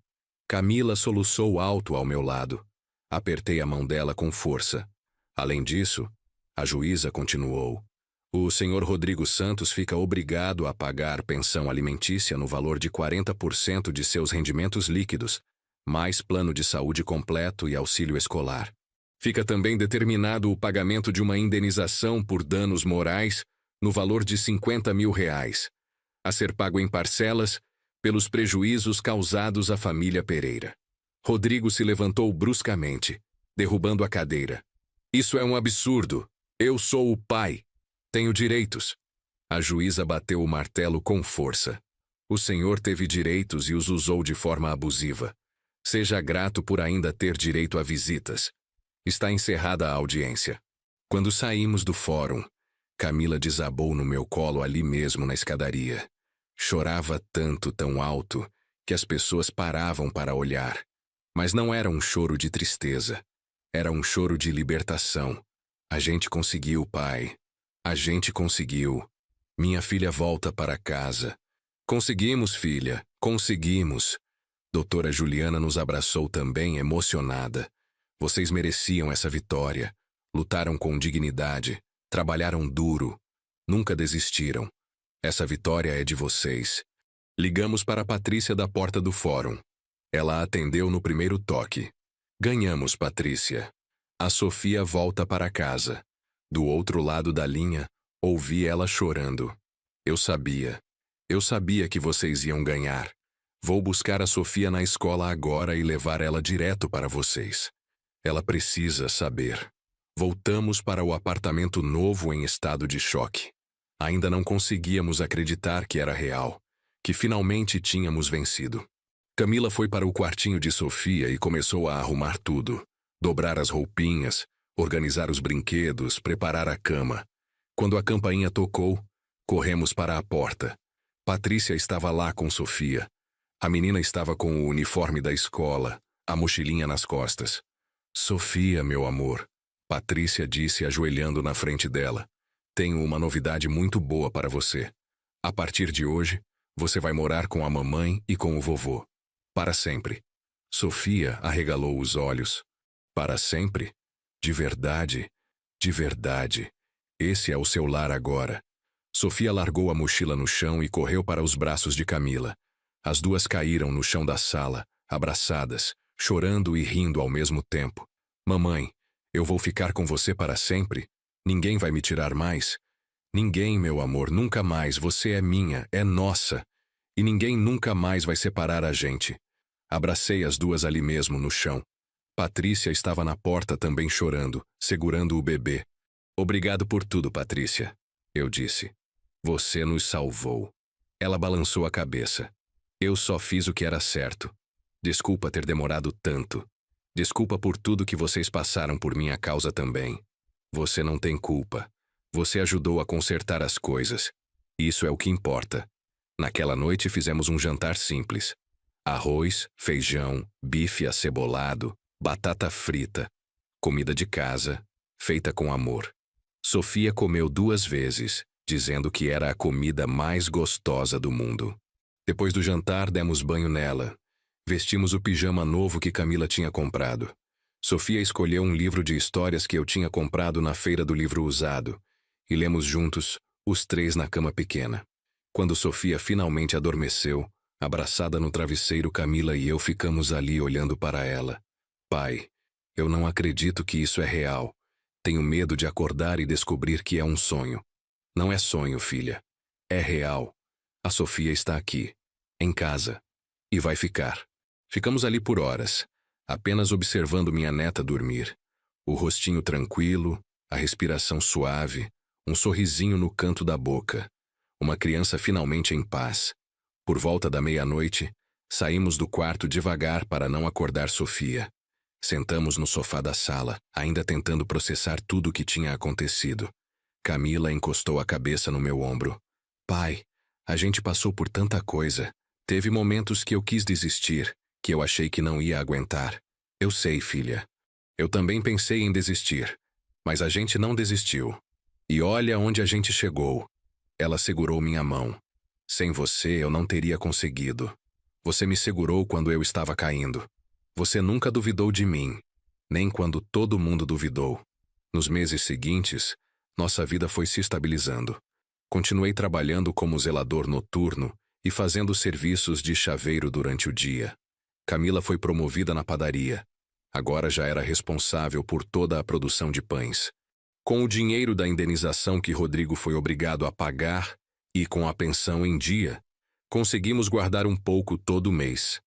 Camila soluçou alto ao meu lado. Apertei a mão dela com força. Além disso, a juíza continuou. O senhor Rodrigo Santos fica obrigado a pagar pensão alimentícia no valor de 40% de seus rendimentos líquidos, mais plano de saúde completo e auxílio escolar. Fica também determinado o pagamento de uma indenização por danos morais no valor de R$50 mil, a ser pago em parcelas pelos prejuízos causados à família Pereira. Rodrigo se levantou bruscamente, derrubando a cadeira. Isso é um absurdo. Eu sou o pai. Tenho direitos. A juíza bateu o martelo com força. O senhor teve direitos e os usou de forma abusiva. Seja grato por ainda ter direito a visitas. Está encerrada a audiência. Quando saímos do fórum, Camila desabou no meu colo ali mesmo na escadaria. Chorava tanto, tão alto, que as pessoas paravam para olhar. Mas não era um choro de tristeza. Era um choro de libertação. A gente conseguiu, pai. A gente conseguiu. Minha filha volta para casa. Conseguimos, filha. Conseguimos. Doutora Juliana nos abraçou também, emocionada. Vocês mereciam essa vitória. Lutaram com dignidade. Trabalharam duro. Nunca desistiram. Essa vitória é de vocês. Ligamos para a Patrícia da porta do fórum. Ela atendeu no primeiro toque. Ganhamos, Patrícia. A Sofia volta para casa. Do outro lado da linha, ouvi ela chorando. Eu sabia. Eu sabia que vocês iam ganhar. Vou buscar a Sofia na escola agora e levar ela direto para vocês. Ela precisa saber. Voltamos para o apartamento novo em estado de choque. Ainda não conseguíamos acreditar que era real, que finalmente tínhamos vencido. Camila foi para o quartinho de Sofia e começou a arrumar tudo, dobrar as roupinhas, organizar os brinquedos, preparar a cama. Quando a campainha tocou, corremos para a porta. Patrícia estava lá com Sofia. A menina estava com o uniforme da escola, a mochilinha nas costas. Sofia, meu amor, Patrícia disse ajoelhando na frente dela. Tenho uma novidade muito boa para você. A partir de hoje, você vai morar com a mamãe e com o vovô. Para sempre. Sofia arregalou os olhos. Para sempre? De verdade? De verdade. Esse é o seu lar agora. Sofia largou a mochila no chão e correu para os braços de Camila. As duas caíram no chão da sala, abraçadas, chorando e rindo ao mesmo tempo. Mamãe, eu vou ficar com você para sempre? Ninguém vai me tirar mais? Ninguém, meu amor, nunca mais. Você é minha, é nossa. E ninguém nunca mais vai separar a gente. Abracei as duas ali mesmo no chão. Patrícia estava na porta também chorando, segurando o bebê. Obrigado por tudo, Patrícia, eu disse. Você nos salvou. Ela balançou a cabeça. Eu só fiz o que era certo. Desculpa ter demorado tanto. Desculpa por tudo que vocês passaram por minha causa também. Você não tem culpa. Você ajudou a consertar as coisas. Isso é o que importa. Naquela noite fizemos um jantar simples. Arroz, feijão, bife acebolado, batata frita. Comida de casa, feita com amor. Sofia comeu 2 vezes, dizendo que era a comida mais gostosa do mundo. Depois do jantar, demos banho nela. Vestimos o pijama novo que Camila tinha comprado. Sofia escolheu um livro de histórias que eu tinha comprado na feira do livro usado, e lemos juntos, os 3 na cama pequena. Quando Sofia finalmente adormeceu, abraçada no travesseiro, Camila e eu ficamos ali olhando para ela. Pai, eu não acredito que isso é real. Tenho medo de acordar e descobrir que é um sonho. Não é sonho, filha. É real. A Sofia está aqui, em casa, e vai ficar. Ficamos ali por horas, apenas observando minha neta dormir. O rostinho tranquilo, a respiração suave, um sorrisinho no canto da boca. uma criança finalmente em paz. Por volta da meia-noite, saímos do quarto devagar para não acordar Sofia. Sentamos no sofá da sala, ainda tentando processar tudo o que tinha acontecido. Camila encostou a cabeça no meu ombro. Pai, a gente passou por tanta coisa. Teve momentos que eu quis desistir, que eu achei que não ia aguentar. Eu sei, filha. Eu também pensei em desistir, mas a gente não desistiu. E olha onde a gente chegou. Ela segurou minha mão. Sem você, eu não teria conseguido. Você me segurou quando eu estava caindo. Você nunca duvidou de mim, nem quando todo mundo duvidou. Nos meses seguintes, nossa vida foi se estabilizando. Continuei trabalhando como zelador noturno e fazendo serviços de chaveiro durante o dia. Camila foi promovida na padaria. Agora já era responsável por toda a produção de pães. Com o dinheiro da indenização que Rodrigo foi obrigado a pagar e com a pensão em dia, conseguimos guardar um pouco todo mês.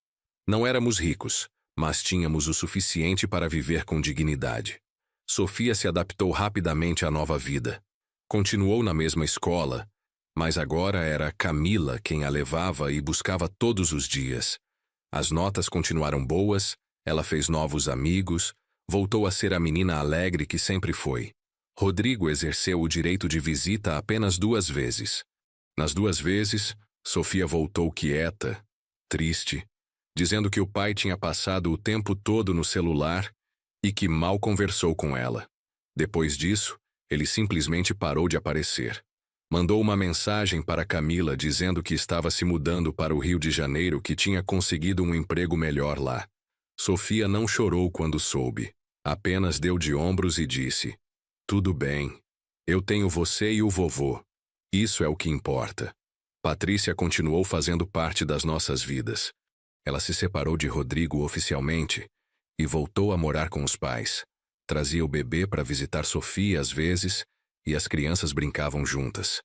Não éramos ricos, mas tínhamos o suficiente para viver com dignidade. Sofia se adaptou rapidamente à nova vida. Continuou na mesma escola, mas agora era Camila quem a levava e buscava todos os dias. As notas continuaram boas, ela fez novos amigos, voltou a ser a menina alegre que sempre foi. Rodrigo exerceu o direito de visita apenas 2 vezes. Nas 2 vezes, Sofia voltou quieta, triste, dizendo que o pai tinha passado o tempo todo no celular e que mal conversou com ela. Depois disso, ele simplesmente parou de aparecer. Mandou uma mensagem para Camila dizendo que estava se mudando para o Rio de Janeiro, que tinha conseguido um emprego melhor lá. Sofia não chorou quando soube. Apenas deu de ombros e disse: tudo bem. Eu tenho você e o vovô. Isso é o que importa. Patrícia continuou fazendo parte das nossas vidas. Ela se separou de Rodrigo oficialmente e voltou a morar com os pais. Trazia o bebê para visitar Sofia às vezes e as crianças brincavam juntas.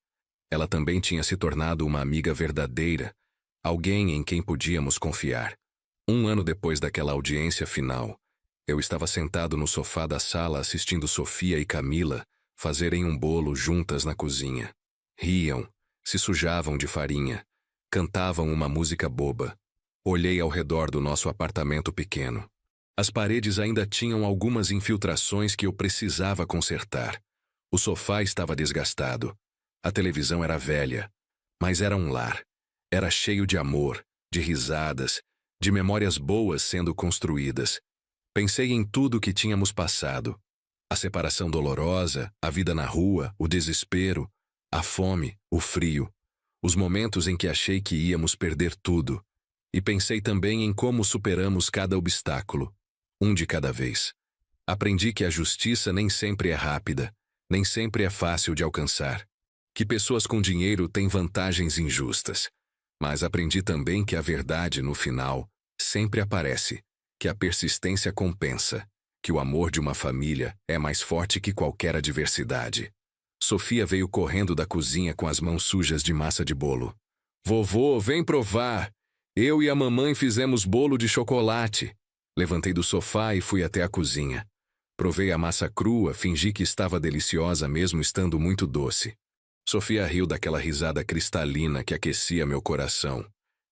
Ela também tinha se tornado uma amiga verdadeira, alguém em quem podíamos confiar. 1 ano depois daquela audiência final, eu estava sentado no sofá da sala assistindo Sofia e Camila fazerem um bolo juntas na cozinha. Riam, se sujavam de farinha, cantavam uma música boba. Olhei ao redor do nosso apartamento pequeno. As paredes ainda tinham algumas infiltrações que eu precisava consertar. O sofá estava desgastado. A televisão era velha, mas era um lar. Era cheio de amor, de risadas, de memórias boas sendo construídas. Pensei em tudo que tínhamos passado. A separação dolorosa, a vida na rua, o desespero, a fome, o frio. Os momentos em que achei que íamos perder tudo. E pensei também em como superamos cada obstáculo, um de cada vez. Aprendi que a justiça nem sempre é rápida, nem sempre é fácil de alcançar. Que pessoas com dinheiro têm vantagens injustas. Mas aprendi também que a verdade, no final, sempre aparece. Que a persistência compensa, que o amor de uma família é mais forte que qualquer adversidade. Sofia veio correndo da cozinha com as mãos sujas de massa de bolo. Vovô, vem provar! Eu e a mamãe fizemos bolo de chocolate. Levantei do sofá e fui até a cozinha. Provei a massa crua, fingi que estava deliciosa mesmo estando muito doce. Sofia riu daquela risada cristalina que aquecia meu coração.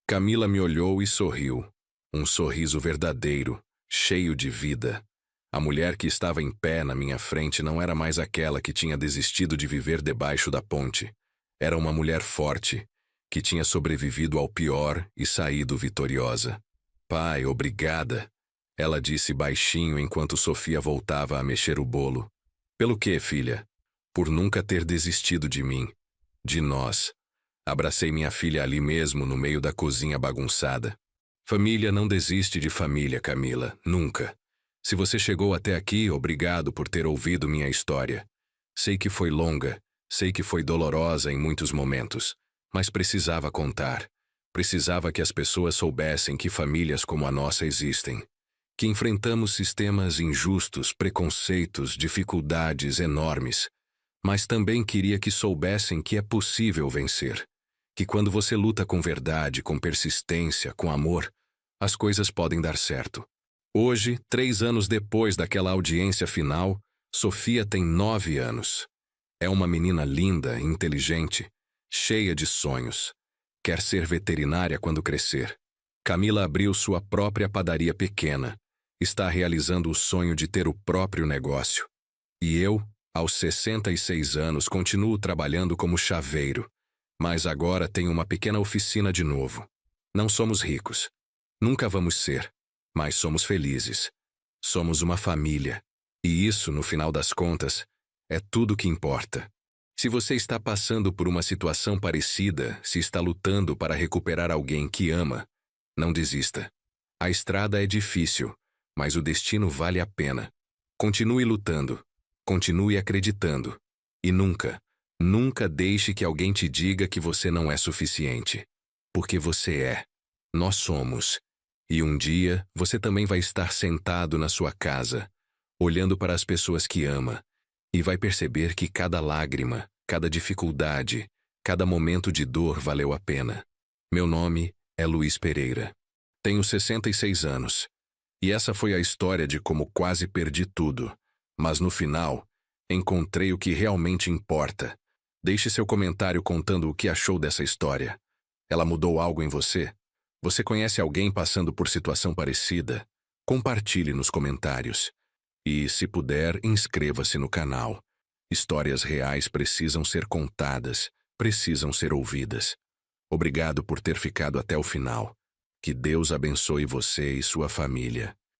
Camila me olhou e sorriu. Um sorriso verdadeiro, cheio de vida. A mulher que estava em pé na minha frente não era mais aquela que tinha desistido de viver debaixo da ponte. Era uma mulher forte, que tinha sobrevivido ao pior e saído vitoriosa. Pai, obrigada, ela disse baixinho enquanto Sofia voltava a mexer o bolo. Pelo quê, filha? Por nunca ter desistido de mim. De nós. Abracei minha filha ali mesmo, no meio da cozinha bagunçada. Família não desiste de família, Camila, nunca. Se você chegou até aqui, obrigado por ter ouvido minha história. Sei que foi longa, sei que foi dolorosa em muitos momentos, mas precisava contar. Precisava que as pessoas soubessem que famílias como a nossa existem. Que enfrentamos sistemas injustos, preconceitos, dificuldades enormes. Mas também queria que soubessem que é possível vencer. Que quando você luta com verdade, com persistência, com amor, as coisas podem dar certo. Hoje, 3 anos depois daquela audiência final, Sofia tem 9 anos. É uma menina linda, inteligente, cheia de sonhos. Quer ser veterinária quando crescer. Camila abriu sua própria padaria pequena. Está realizando o sonho de ter o próprio negócio. E eu, aos 66 anos, continuo trabalhando como chaveiro. Mas agora tenho uma pequena oficina de novo. Não somos ricos. Nunca vamos ser. Mas somos felizes. Somos uma família. E isso, no final das contas, é tudo que importa. Se você está passando por uma situação parecida, se está lutando para recuperar alguém que ama, não desista. A estrada é difícil, mas o destino vale a pena. Continue lutando. Continue acreditando. E nunca, nunca deixe que alguém te diga que você não é suficiente. Porque você é. Nós somos. E um dia, você também vai estar sentado na sua casa, olhando para as pessoas que ama, e vai perceber que cada lágrima, cada dificuldade, cada momento de dor valeu a pena. Meu nome é Luiz Pereira. Tenho 66 anos. E essa foi a história de como quase perdi tudo. Mas no final, encontrei o que realmente importa. Deixe seu comentário contando o que achou dessa história. Ela mudou algo em você? Você conhece alguém passando por situação parecida? Compartilhe nos comentários. E, se puder, inscreva-se no canal. Histórias reais precisam ser contadas, precisam ser ouvidas. Obrigado por ter ficado até o final. Que Deus abençoe você e sua família.